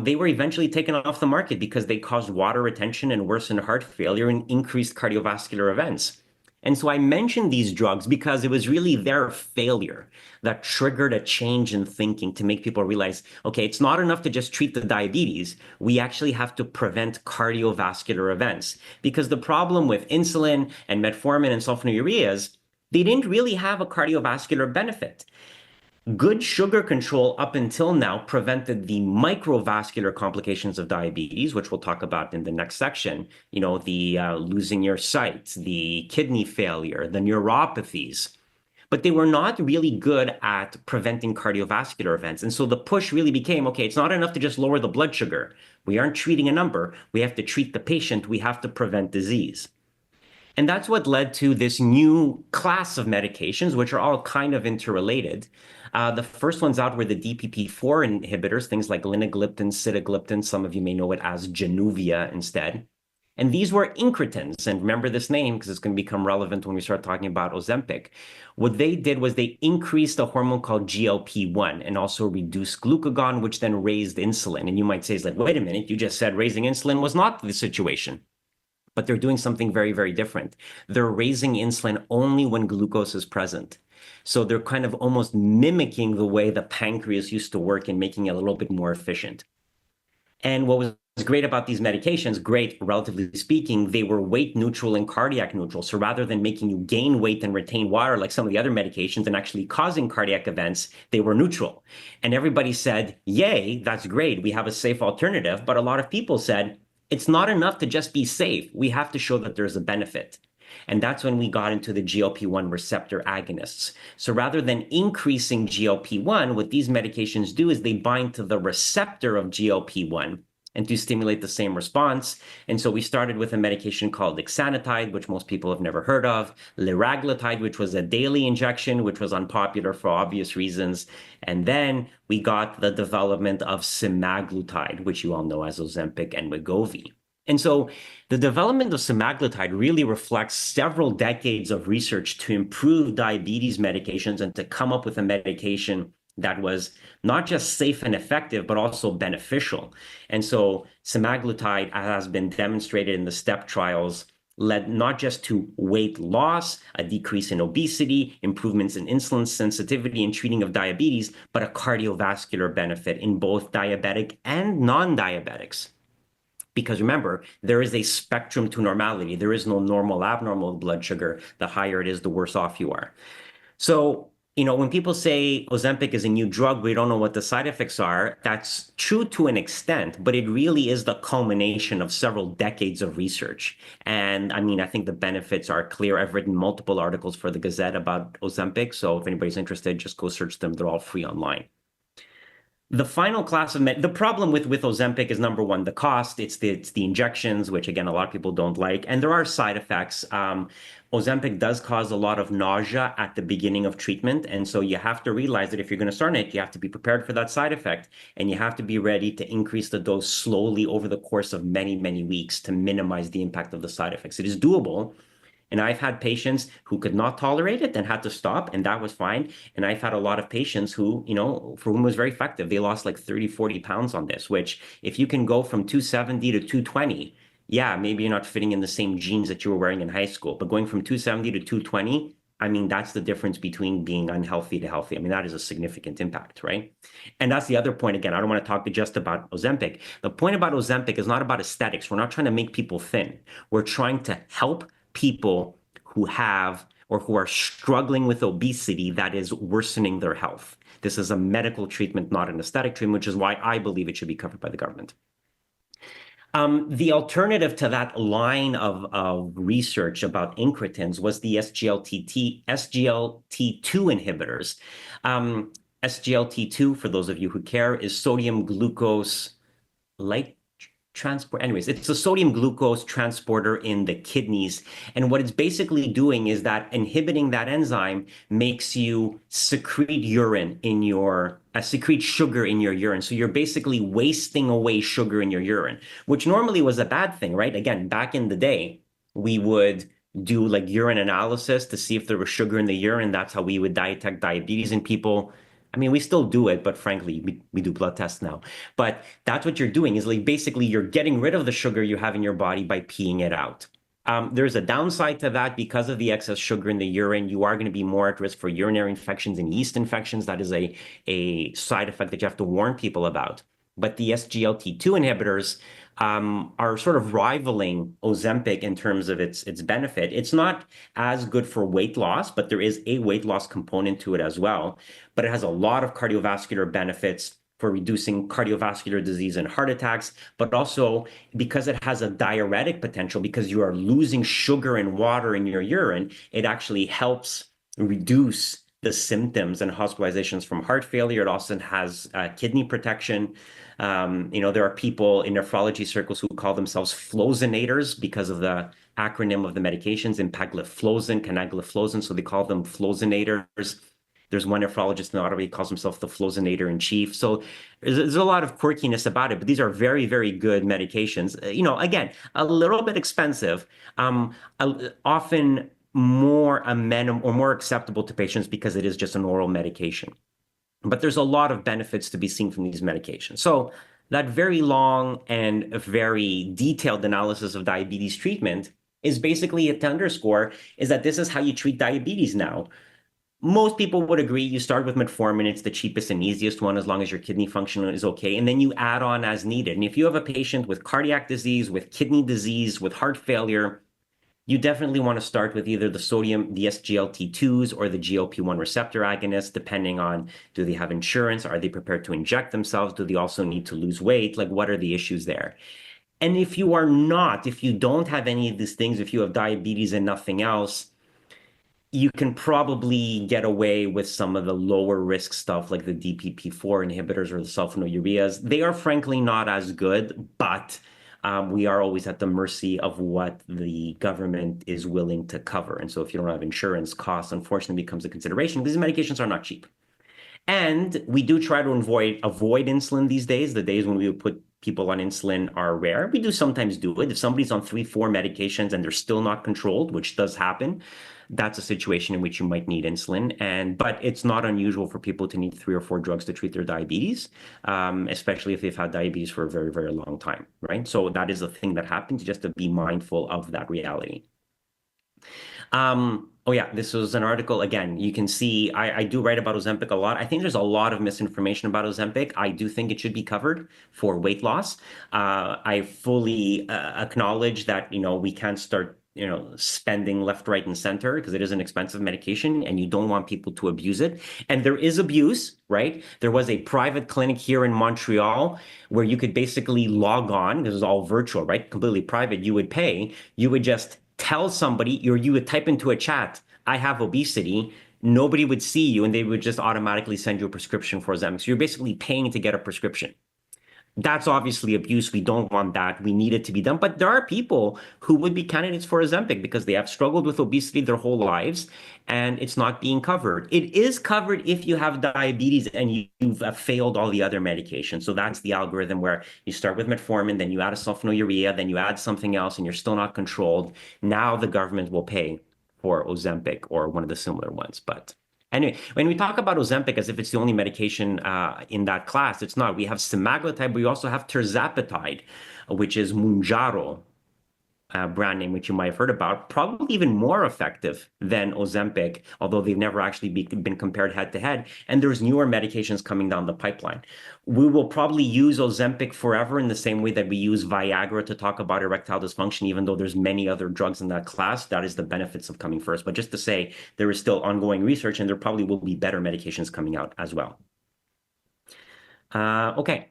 They were eventually taken off the market because they caused water retention and worsened heart failure and increased cardiovascular events. And so I mentioned these drugs because it was really their failure that triggered a change in thinking to make people realize, okay, it's not enough to just treat the diabetes. We actually have to prevent cardiovascular events. Because the problem with insulin and metformin and sulfonylureas, they didn't really have a cardiovascular benefit. Good sugar control up until now prevented the microvascular complications of diabetes, which we'll talk about in the next section. You know, the losing your sight, the kidney failure, the neuropathies. But they were not really good at preventing cardiovascular events. And so the push really became, okay, it's not enough to just lower the blood sugar. We aren't treating a number. We have to treat the patient. We have to prevent disease. And that's what led to this new class of medications, which are all kind of interrelated. The first ones out were the DPP-4 inhibitors, things like linagliptin, sitagliptin. Some of you may know it as Januvia instead. And these were incretins. And remember this name because it's going to become relevant when we start talking about Ozempic. What they did was they increased a hormone called GLP-1 and also reduced glucagon, which then raised insulin. And you might say, it's like, wait a minute, you just said raising insulin was not the situation. But they're doing something very, very different. They're raising insulin only when glucose is present. So they're kind of almost mimicking the way the pancreas used to work and making it a little bit more efficient. And what was great about these medications, great, relatively speaking, they were weight neutral and cardiac neutral. So rather than making you gain weight and retain water like some of the other medications and actually causing cardiac events, they were neutral. And everybody said, yay, that's great. We have a safe alternative. But a lot of people said, it's not enough to just be safe. We have to show that there's a benefit. And that's when we got into the GLP-1 receptor agonists. So rather than increasing GLP-1, what these medications do is they bind to the receptor of GLP-1 and to stimulate the same response. And so we started with a medication called exenatide, which most people have never heard of, liraglutide, which was a daily injection, which was unpopular for obvious reasons. And then we got the development of semaglutide, which you all know as Ozempic and Wegovy. And so the development of semaglutide really reflects several decades of research to improve diabetes medications and to come up with a medication that was not just safe and effective, but also beneficial. And so semaglutide, as has been demonstrated in the STEP trials, led not just to weight loss, a decrease in obesity, improvements in insulin sensitivity and treating of diabetes, but a cardiovascular benefit in both diabetic and non-diabetics. Because remember, there is a spectrum to normality. There is no normal, abnormal blood sugar. The higher it is, the worse off you are. So, when people say Ozempic is a new drug, we don't know what the side effects are. That's true to an extent, but it really is the culmination of several decades of research. And I think the benefits are clear. I've written multiple articles for the Gazette about Ozempic. So if anybody's interested, just go search them. They're all free online. The final class of the problem with Ozempic is number one, the cost. It's the injections, which again, a lot of people don't like. And there are side effects. Ozempic does cause a lot of nausea at the beginning of treatment. And so you have to realize that if you're going to start it, you have to be prepared for that side effect. And you have to be ready to increase the dose slowly over the course of many, many weeks to minimize the impact of the side effects. It is doable. And I've had patients who could not tolerate it and had to stop, and that was fine. And I've had a lot of patients who, for whom it was very effective. They lost like 30, 40 pounds on this, which if you can go from 270 to 220, yeah, maybe you're not fitting in the same jeans that you were wearing in high school, but going from 270 to 220, that's the difference between being unhealthy to healthy. That is a significant impact, right? And that's the other point. Again, I don't want to talk just about Ozempic. The point about Ozempic is not about aesthetics. We're not trying to make people thin. We're trying to help people who have or who are struggling with obesity that is worsening their health. This is a medical treatment, not an aesthetic treatment, which is why I believe it should be covered by the government. The alternative to that line of research about incretins was the SGLT2 inhibitors. SGLT2, for those of you who care, is sodium glucose light transport. Anyways, it's a sodium glucose transporter in the kidneys. And what it's basically doing is that inhibiting that enzyme makes you secrete secrete sugar in your urine. So you're basically wasting away sugar in your urine, which normally was a bad thing, right? Again, back in the day, we would do like urine analysis to see if there was sugar in the urine. That's how we would detect diabetes in people. We still do it, but frankly, we do blood tests now. But that's what you're doing is like basically you're getting rid of the sugar you have in your body by peeing it out. There's a downside to that because of the excess sugar in the urine. You are going to be more at risk for urinary infections and yeast infections. That is a side effect that you have to warn people about. But the SGLT2 inhibitors are sort of rivaling Ozempic in terms of its benefit. It's not as good for weight loss, but there is a weight loss component to it as well. But it has a lot of cardiovascular benefits for reducing cardiovascular disease and heart attacks, but also because it has a diuretic potential, because you are losing sugar and water in your urine, it actually helps reduce the symptoms and hospitalizations from heart failure. It also has kidney protection. There are people in nephrology circles who call themselves flozinators because of the acronym of the medications, empagliflozin, canagliflozin, so they call them flozinators. There's one nephrologist in Ottawa, he calls himself the flozinator in chief. So there's a lot of quirkiness about it, but these are very, very good medications. Again, a little bit expensive, often more amenable or more acceptable to patients because it is just an oral medication. But there's a lot of benefits to be seen from these medications. So that very long and very detailed analysis of diabetes treatment is basically to underscore is that this is how you treat diabetes now. Most people would agree you start with metformin. It's the cheapest and easiest one as long as your kidney function is okay. And then you add on as needed. And if you have a patient with cardiac disease, with kidney disease, with heart failure, you definitely want to start with either the SGLT2s or the GLP-1 receptor agonists, depending on, do they have insurance? Are they prepared to inject themselves? Do they also need to lose weight? Like, what are the issues there? And if you don't have any of these things, if you have diabetes and nothing else, you can probably get away with some of the lower risk stuff like the DPP-4 inhibitors or the sulfonylureas. They are frankly not as good, but we are always at the mercy of what the government is willing to cover. And so if you don't have insurance, costs unfortunately becomes a consideration. These medications are not cheap. And we do try to avoid insulin these days. The days when we would put people on insulin are rare. We do sometimes do it. If somebody's on 3, 4 medications and they're still not controlled, which does happen, that's a situation in which you might need insulin. But it's not unusual for people to need 3 or 4 drugs to treat their diabetes, especially if they've had diabetes for a very, very long time, right? So that is a thing that happens, just to be mindful of that reality. Oh yeah, this was an article. Again, you can see I do write about Ozempic a lot. I think there's a lot of misinformation about Ozempic. I do think it should be covered for weight loss. I fully acknowledge that, we can't start, spending left, right, and center because it is an expensive medication and you don't want people to abuse it. And there is abuse, right? There was a private clinic here in Montreal where you could basically log on. This is all virtual, right? Completely private. You would pay. You would just tell somebody, or you would type into a chat, I have obesity. Nobody would see you and they would just automatically send you a prescription for Ozempic. So you're basically paying to get a prescription. That's obviously abuse. We don't want that. We need it to be done. But there are people who would be candidates for Ozempic because they have struggled with obesity their whole lives and it's not being covered. It is covered if you have diabetes and you've failed all the other medications. So that's the algorithm where you start with metformin, then you add a sulfonylurea, then you add something else and you're still not controlled. Now the government will pay for Ozempic or one of the similar ones. But anyway, when we talk about Ozempic as if it's the only medication in that class, it's not. We have semaglutide, but we also have tirzepatide, which is Mounjaro, brand name, which you might have heard about, probably even more effective than Ozempic, although they've never actually been compared head to head. And there's newer medications coming down the pipeline. We will probably use Ozempic forever in the same way that we use Viagra to talk about erectile dysfunction, even though there's many other drugs in that class. That is the benefits of coming first. But just to say, there is still ongoing research and there probably will be better medications coming out as well. Okay,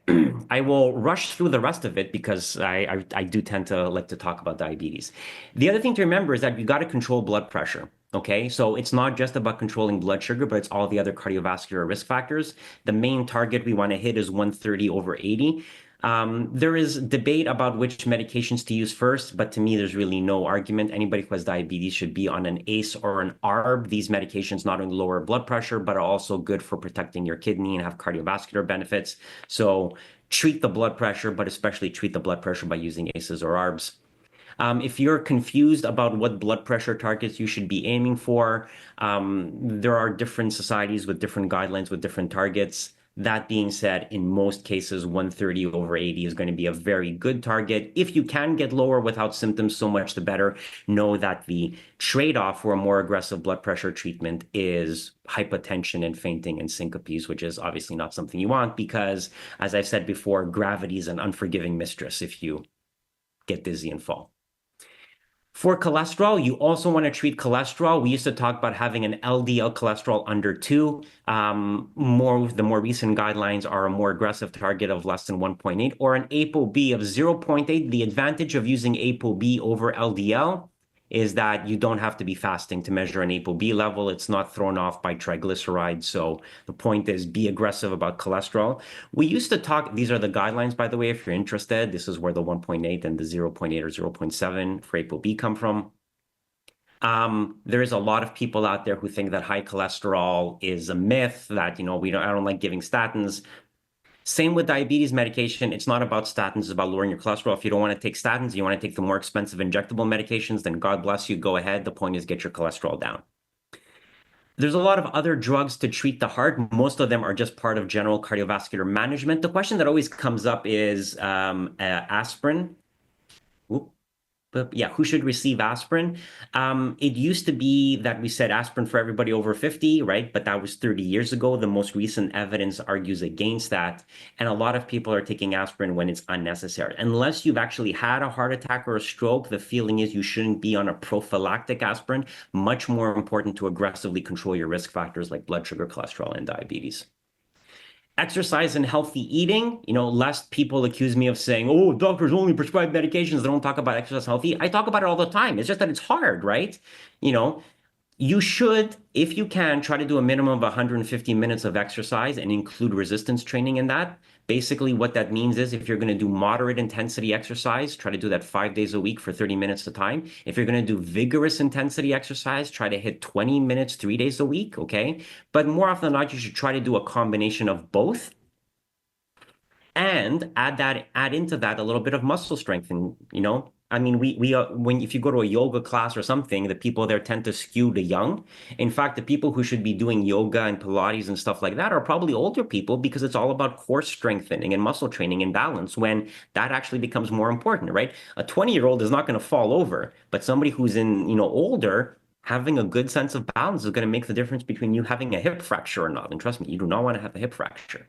I will rush through the rest of it because I do tend to like to talk about diabetes. The other thing to remember is that you got to control blood pressure. Okay, so it's not just about controlling blood sugar, but it's all the other cardiovascular risk factors. The main target we want to hit is 130/80. There is debate about which medications to use first, but to me, there's really no argument. Anybody who has diabetes should be on an ACE or an ARB. These medications not only lower blood pressure, but are also good for protecting your kidney and have cardiovascular benefits. So treat the blood pressure, but especially treat the blood pressure by using ACEs or ARBs. If you're confused about what blood pressure targets you should be aiming for, there are different societies with different guidelines with different targets. That being said, in most cases, 130 over 80 is going to be a very good target. If you can get lower without symptoms, so much the better. Know that the trade-off for a more aggressive blood pressure treatment is hypotension and fainting and syncopes, which is obviously not something you want because, as I've said before, gravity is an unforgiving mistress if you get dizzy and fall. For cholesterol, you also want to treat cholesterol. We used to talk about having an LDL cholesterol under 2. The more recent guidelines are a more aggressive target of less than 1.8 or an ApoB of 0.8. The advantage of using ApoB over LDL is that you don't have to be fasting to measure an ApoB level. It's not thrown off by triglycerides. So the point is be aggressive about cholesterol. We used to talk, these are the guidelines, by the way, if you're interested. This is where the 1.8 and the 0.8 or 0.7 for ApoB come from. There is a lot of people out there who think that high cholesterol is a myth, that, I don't like giving statins. Same with diabetes medication. It's not about statins, it's about lowering your cholesterol. If you don't want to take statins, you want to take the more expensive injectable medications, then God bless you, go ahead. The point is get your cholesterol down. There's a lot of other drugs to treat the heart. Most of them are just part of general cardiovascular management. The question that always comes up is aspirin. But yeah, who should receive aspirin? It used to be that we said aspirin for everybody over 50, right? But that was 30 years ago. The most recent evidence argues against that. And a lot of people are taking aspirin when it's unnecessary. Unless you've actually had a heart attack or a stroke, the feeling is you shouldn't be on a prophylactic aspirin. Much more important to aggressively control your risk factors like blood sugar, cholesterol, and diabetes. Exercise and healthy eating, lest people accuse me of saying, oh, doctors only prescribe medications. They don't talk about exercise and healthy. I talk about it all the time. It's just that it's hard, right? You should, if you can, try to do a minimum of 150 minutes of exercise and include resistance training in that. Basically, what that means is if you're going to do moderate intensity exercise, try to do that 5 days a week for 30 minutes at a time. If you're going to do vigorous intensity exercise, try to hit 20 minutes, 3 days a week, okay? But more often than not, you should try to do a combination of both and add into that a little bit of muscle strength. And, if you go to a yoga class or something, the people there tend to skew the young. In fact, the people who should be doing yoga and Pilates and stuff like that are probably older people because it's all about core strengthening and muscle training and balance when that actually becomes more important, right? A 20-year-old is not going to fall over, but somebody who's older, having a good sense of balance is going to make the difference between you having a hip fracture or not. And trust me, you do not want to have a hip fracture.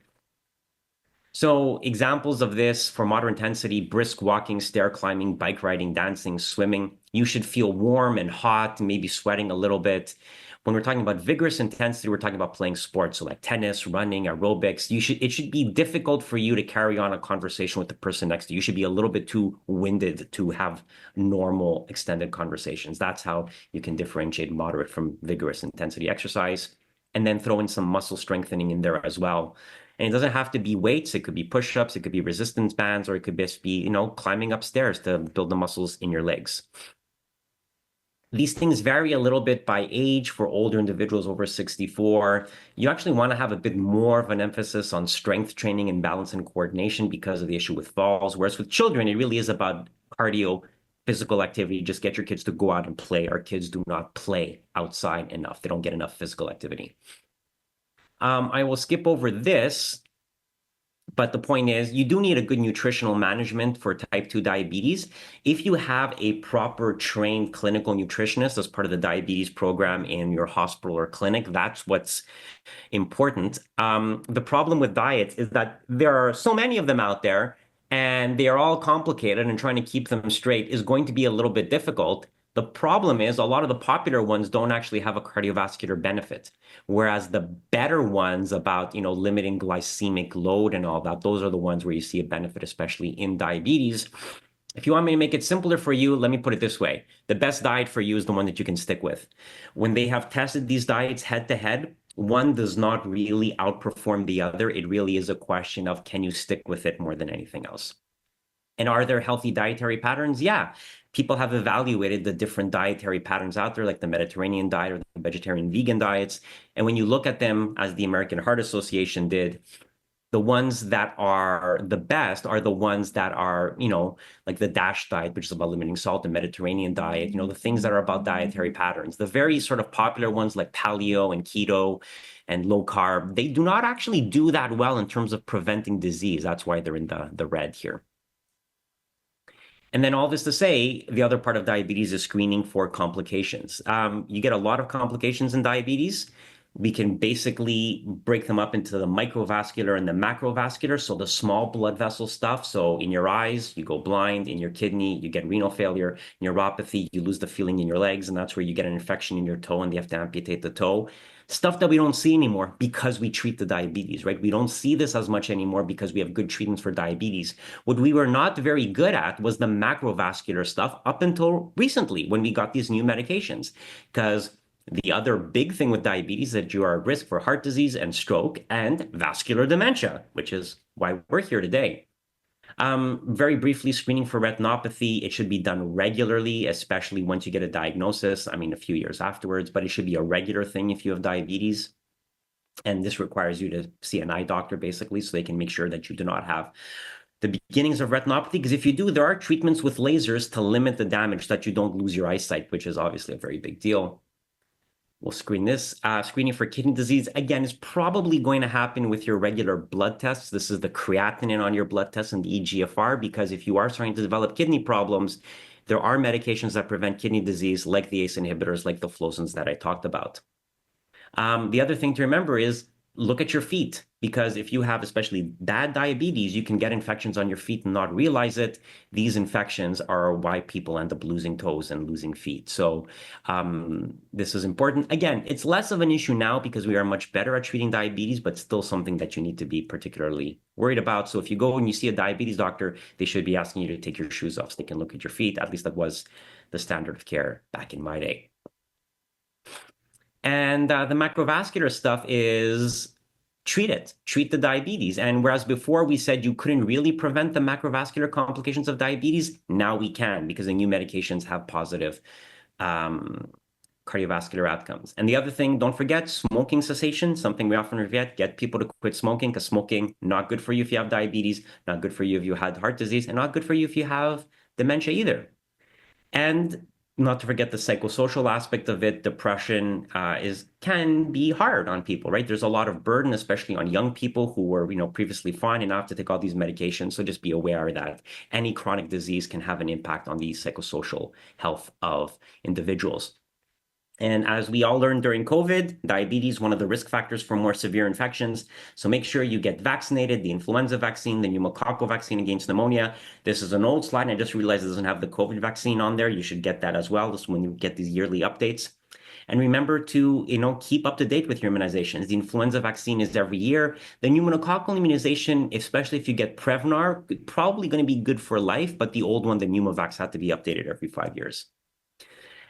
So examples of this for moderate intensity: brisk walking, stair climbing, bike riding, dancing, swimming. You should feel warm and hot, maybe sweating a little bit. When we're talking about vigorous intensity, we're talking about playing sports. So like tennis, running, aerobics. It should be difficult for you to carry on a conversation with the person next to you. You should be a little bit too winded to have normal extended conversations. That's how you can differentiate moderate from vigorous intensity exercise. And then throw in some muscle strengthening in there as well. And it doesn't have to be weights. It could be push-ups. It could be resistance bands, or it could just be, climbing upstairs to build the muscles in your legs. These things vary a little bit by age. For older individuals over 64, you actually want to have a bit more of an emphasis on strength training and balance and coordination because of the issue with falls. Whereas with children, it really is about cardio, physical activity. Just get your kids to go out and play. Our kids do not play outside enough. They don't get enough physical activity. I will skip over this, but the point is you do need a good nutritional management for type 2 diabetes. If you have a proper trained clinical nutritionist as part of the diabetes program in your hospital or clinic, that's what's important. The problem with diets is that there are so many of them out there and they are all complicated, and trying to keep them straight is going to be a little bit difficult. The problem is a lot of the popular ones don't actually have a cardiovascular benefit, whereas the better ones about, limiting glycemic load and all that, those are the ones where you see a benefit, especially in diabetes. If you want me to make it simpler for you, let me put it this way. The best diet for you is the one that you can stick with. When they have tested these diets head to head, one does not really outperform the other. It really is a question of, can you stick with it more than anything else? And are there healthy dietary patterns? Yeah. People have evaluated the different dietary patterns out there, like the Mediterranean diet or the vegetarian vegan diets. And when you look at them, as the American Heart Association did, The ones that are the best are the ones that are, like the DASH diet, which is about limiting salt, the Mediterranean diet, the things that are about dietary patterns. The very sort of popular ones like paleo and keto and low carb, they do not actually do that well in terms of preventing disease. That's why they're in the red here. And then all this to say, the other part of diabetes is screening for complications. You get a lot of complications in diabetes. We can basically break them up into the microvascular and the macrovascular. So the small blood vessel stuff. So in your eyes, you go blind. In your kidney, you get renal failure. Neuropathy, you lose the feeling in your legs. And that's where you get an infection in your toe and they have to amputate the toe. Stuff that we don't see anymore because we treat the diabetes, right? We don't see this as much anymore because we have good treatments for diabetes. What we were not very good at was the macrovascular stuff up until recently when we got these new medications. Because the other big thing with diabetes is that you are at risk for heart disease and stroke and vascular dementia, which is why we're here today. Very briefly, screening for retinopathy, it should be done regularly, especially once you get a diagnosis. I mean, a few years afterwards, but it should be a regular thing if you have diabetes. And this requires you to see an eye doctor, basically, so they can make sure that you do not have the beginnings of retinopathy. Because if you do, there are treatments with lasers to limit the damage so that you don't lose your eyesight, which is obviously a very big deal. We'll screen this. Screening for kidney disease, again, is probably going to happen with your regular blood tests. This is the creatinine on your blood test and the eGFR, because if you are starting to develop kidney problems, there are medications that prevent kidney disease, like the ACE inhibitors, like the flozins that I talked about. The other thing to remember is look at your feet, because if you have especially bad diabetes, you can get infections on your feet and not realize it. These infections are why people end up losing toes and losing feet. So this is important. Again, it's less of an issue now because we are much better at treating diabetes, but still something that you need to be particularly worried about. So if you go and you see a diabetes doctor, they should be asking you to take your shoes off so they can look at your feet. At least that was the standard of care back in my day. And the macrovascular stuff is treat the diabetes. And whereas before we said you couldn't really prevent the macrovascular complications of diabetes, now we can, because the new medications have positive cardiovascular outcomes. And the other thing, don't forget smoking cessation, something we often forget. Get people to quit smoking, because smoking, not good for you if you have diabetes, not good for you if you had heart disease, and not good for you if you have dementia either. And not to forget the psychosocial aspect of it. Depression can be hard on people, right? There's a lot of burden, especially on young people who were, previously fine and now have to take all these medications. So just be aware that any chronic disease can have an impact on the psychosocial health of individuals. And as we all learned during COVID, diabetes, one of the risk factors for more severe infections. So make sure you get vaccinated, the influenza vaccine, the pneumococcal vaccine against pneumonia. This is an old slide, and I just realized it doesn't have the COVID vaccine on there. You should get that as well. This is when you get these yearly updates. And remember to, keep up to date with your immunizations. The influenza vaccine is every year. The pneumococcal immunization, especially if you get Prevnar, probably going to be good for life, but the old one, the Pneumovax, had to be updated every 5 years.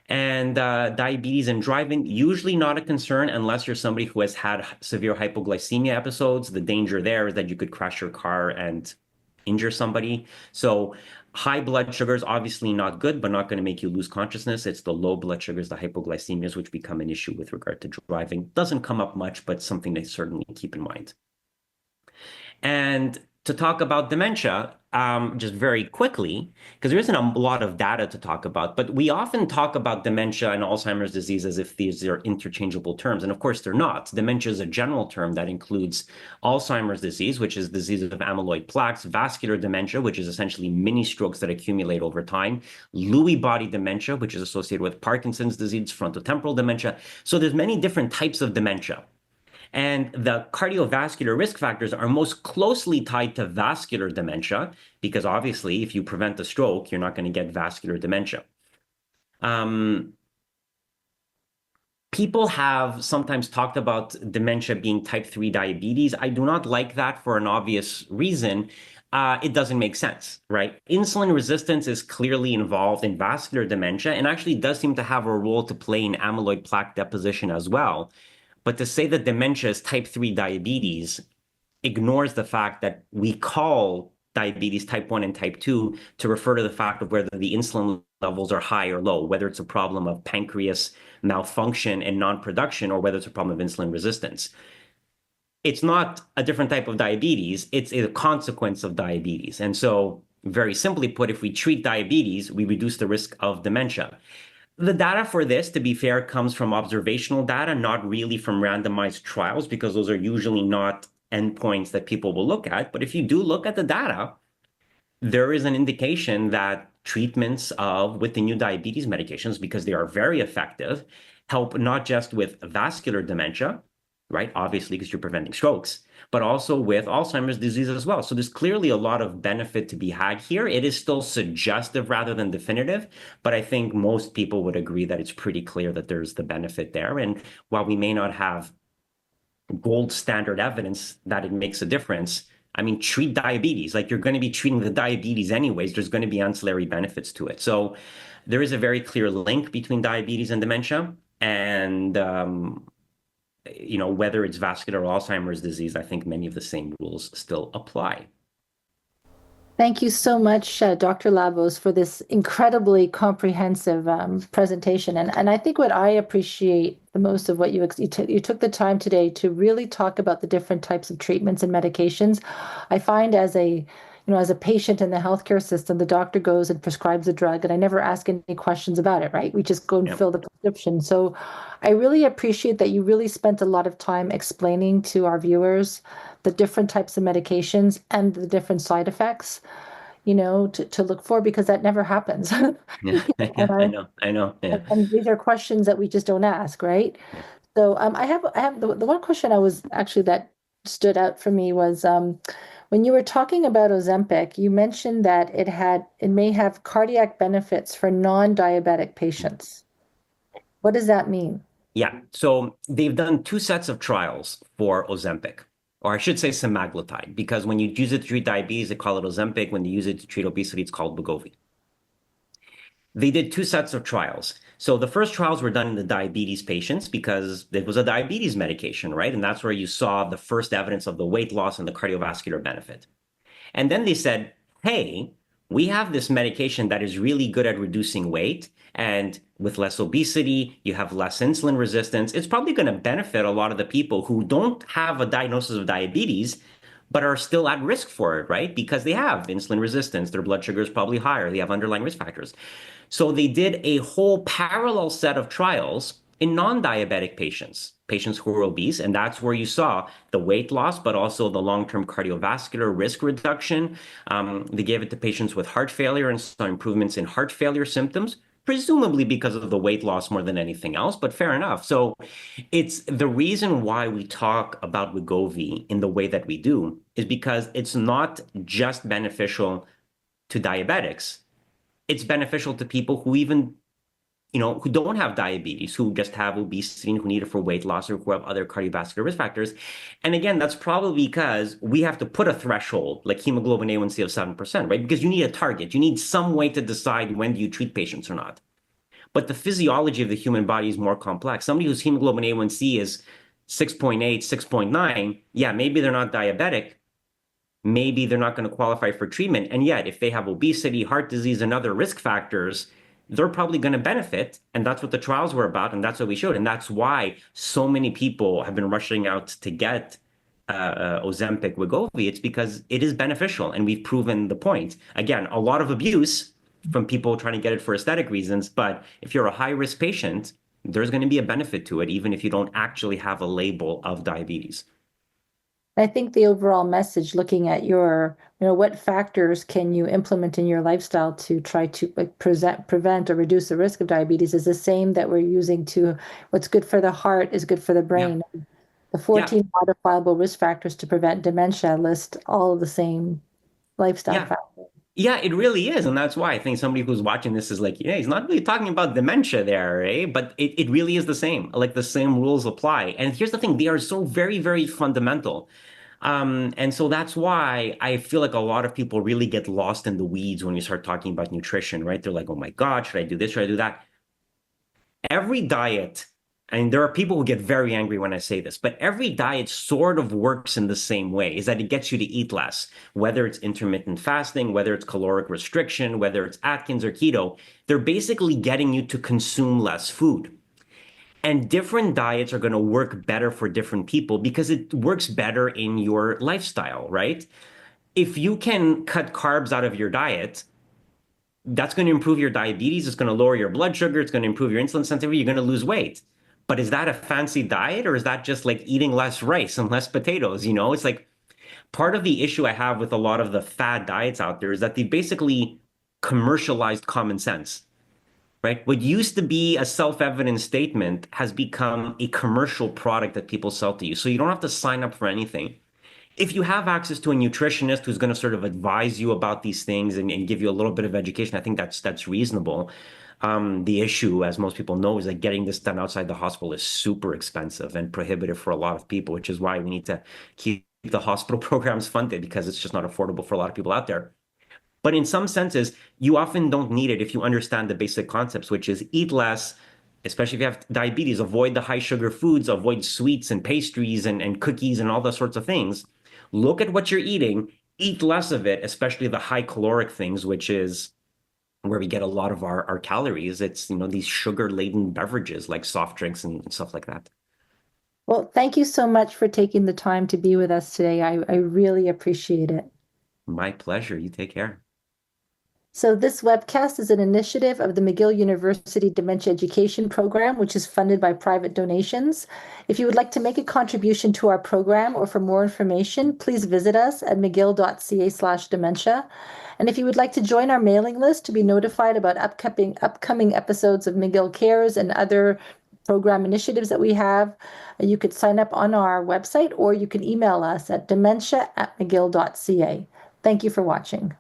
And diabetes and driving, usually not a concern unless you're somebody who has had severe hypoglycemia episodes. The danger there is that you could crash your car and injure somebody. So high blood sugar is obviously not good, but not going to make you lose consciousness. It's the low blood sugars, the hypoglycemias, which become an issue with regard to driving. Doesn't come up much, but something to certainly keep in mind. And to talk about dementia, just very quickly, because there isn't a lot of data to talk about, but we often talk about dementia and Alzheimer's disease as if these are interchangeable terms. And of course, they're not. Dementia is a general term that includes Alzheimer's disease, which is disease of amyloid plaques, vascular dementia, which is essentially mini strokes that accumulate over time, Lewy body dementia, which is associated with Parkinson's disease, frontotemporal dementia. So there's many different types of dementia. And the cardiovascular risk factors are most closely tied to vascular dementia, because obviously, if you prevent the stroke, you're not going to get vascular dementia. People have sometimes talked about dementia being type 3 diabetes. I do not like that for an obvious reason. It doesn't make sense, right? Insulin resistance is clearly involved in vascular dementia and actually does seem to have a role to play in amyloid plaque deposition as well. But to say that dementia is type 3 diabetes ignores the fact that we call diabetes type 1 and type 2 to refer to the fact of whether the insulin levels are high or low, whether it's a problem of pancreas malfunction and non-production, or whether it's a problem of insulin resistance. it's not a different type of diabetes, it's a consequence of diabetes. And so, very simply put, if we treat diabetes, we reduce the risk of dementia. The data for this, to be fair, comes from observational data, not really from randomized trials, because those are usually not endpoints that people will look at. But if you do look at the data, there is an indication that treatments with the new diabetes medications, because they are very effective, help not just with vascular dementia, right? Obviously, because you're preventing strokes, but also with Alzheimer's disease as well. So there's clearly a lot of benefit to be had here. It is still suggestive rather than definitive, but I think most people would agree that it's pretty clear that there's the benefit there. And while we may not have gold standard evidence that it makes a difference, I mean, treat diabetes. Like, you're going to be treating the diabetes anyways. There's going to be ancillary benefits to it. So there is a very clear link between diabetes and dementia. And, whether it's vascular or Alzheimer's disease, I think many of the same rules still apply. Thank you so much, Dr. Labos, for this incredibly comprehensive presentation. And I think what I appreciate the most of what you took the time today to really talk about the different types of treatments and medications. I find as a patient in the healthcare system, the doctor goes and prescribes a drug, and I never ask any questions about it, right? We just go and fill the prescription. So I really appreciate that you really spent a lot of time explaining to our viewers the different types of medications and the different side effects, to look for, because that never happens. Yeah, I know. Yeah. And these are questions that we just don't ask, right? Yeah. So I have the one question that stood out for me was when you were talking about Ozempic, you mentioned that it may have cardiac benefits for non-diabetic patients. What does that mean? Yeah, so they've done 2 sets of trials for Ozempic, or I should say semaglutide, because when you use it to treat diabetes, they call it Ozempic. When you use it to treat obesity, it's called Wegovy. They did 2 sets of trials. So the first trials were done in the diabetes patients because it was a diabetes medication, right? And that's where you saw the first evidence of the weight loss and the cardiovascular benefit. And then they said, hey, we have this medication that is really good at reducing weight. And with less obesity, you have less insulin resistance. It's probably going to benefit a lot of the people who don't have a diagnosis of diabetes, but are still at risk for it, right? Because they have insulin resistance, their blood sugar is probably higher, they have underlying risk factors. So they did a whole parallel set of trials in non-diabetic patients who were obese, and that's where you saw the weight loss, but also the long-term cardiovascular risk reduction. They gave it to patients with heart failure and saw improvements in heart failure symptoms, presumably because of the weight loss more than anything else, but fair enough. So it's the reason why we talk about Wegovy in the way that we do is because it's not just beneficial to diabetics. It's beneficial to people who even, who don't have diabetes, who just have obesity and who need it for weight loss or who have other cardiovascular risk factors. And again, that's probably because we have to put a threshold like hemoglobin A1C of 7%, right? Because you need a target. You need some way to decide when do you treat patients or not. But the physiology of the human body is more complex. Somebody whose hemoglobin A1C is 6.8, 6.9, yeah, maybe they're not diabetic. Maybe they're not going to qualify for treatment. And yet, if they have obesity, heart disease, and other risk factors, they're probably going to benefit. And that's what the trials were about. And that's what we showed. And that's why so many people have been rushing out to get Ozempic, Wegovy. It's because it is beneficial. And we've proven the point. Again, a lot of abuse from people trying to get it for aesthetic reasons. But if you're a high-risk patient, there's going to be a benefit to it, even if you don't actually have a label of diabetes. I think the overall message, looking at what factors can you implement in your lifestyle to try to prevent or reduce the risk of diabetes, is the same that we're using to what's good for the heart is good for the brain. Yeah. The 14 modifiable risk factors to prevent dementia list all of the same lifestyle factors. Yeah, it really is. And that's why I think somebody who's watching this is like, yeah, he's not really talking about dementia there, eh? But it really is the same. Like, the same rules apply. And here's the thing, they are so very, very fundamental. And so that's why I feel like a lot of people really get lost in the weeds when you start talking about nutrition, right? They're like, oh my God, should I do this? Should I do that? Every diet, and there are people who get very angry when I say this, but every diet sort of works in the same way, is that it gets you to eat less, whether it's intermittent fasting, whether it's caloric restriction, whether it's Atkins or keto, they're basically getting you to consume less food. And different diets are going to work better for different people because it works better in your lifestyle, right? If you can cut carbs out of your diet, that's going to improve your diabetes. It's going to lower your blood sugar. It's going to improve your insulin sensitivity. You're going to lose weight. But is that a fancy diet or is that just like eating less rice and less potatoes? It's like part of the issue I have with a lot of the fad diets out there is that they basically commercialized common sense, right? What used to be a self-evident statement has become a commercial product that people sell to you. So you don't have to sign up for anything. If you have access to a nutritionist who's going to sort of advise you about these things and give you a little bit of education, I think that's reasonable. The issue, as most people know, is that getting this done outside the hospital is super expensive and prohibitive for a lot of people, which is why we need to keep the hospital programs funded because it's just not affordable for a lot of people out there. But in some senses, you often don't need it if you understand the basic concepts, which is eat less, especially if you have diabetes, avoid the high sugar foods, avoid sweets and pastries and cookies and all those sorts of things. Look at what you're eating, eat less of it, especially the high caloric things, which is where we get a lot of our calories. It's, these sugar-laden beverages like soft drinks and stuff like that. Well, thank you so much for taking the time to be with us today. I really appreciate it. My pleasure. You take care. So this webcast is an initiative of the McGill University Dementia Education Program, which is funded by private donations. If you would like to make a contribution to our program or for more information, please visit us at mcgill.ca/dementia. And if you would like to join our mailing list to be notified about upcoming episodes of McGill Cares and other program initiatives that we have, you could sign up on our website or you can email us at dementia@mcgill.ca. Thank you for watching.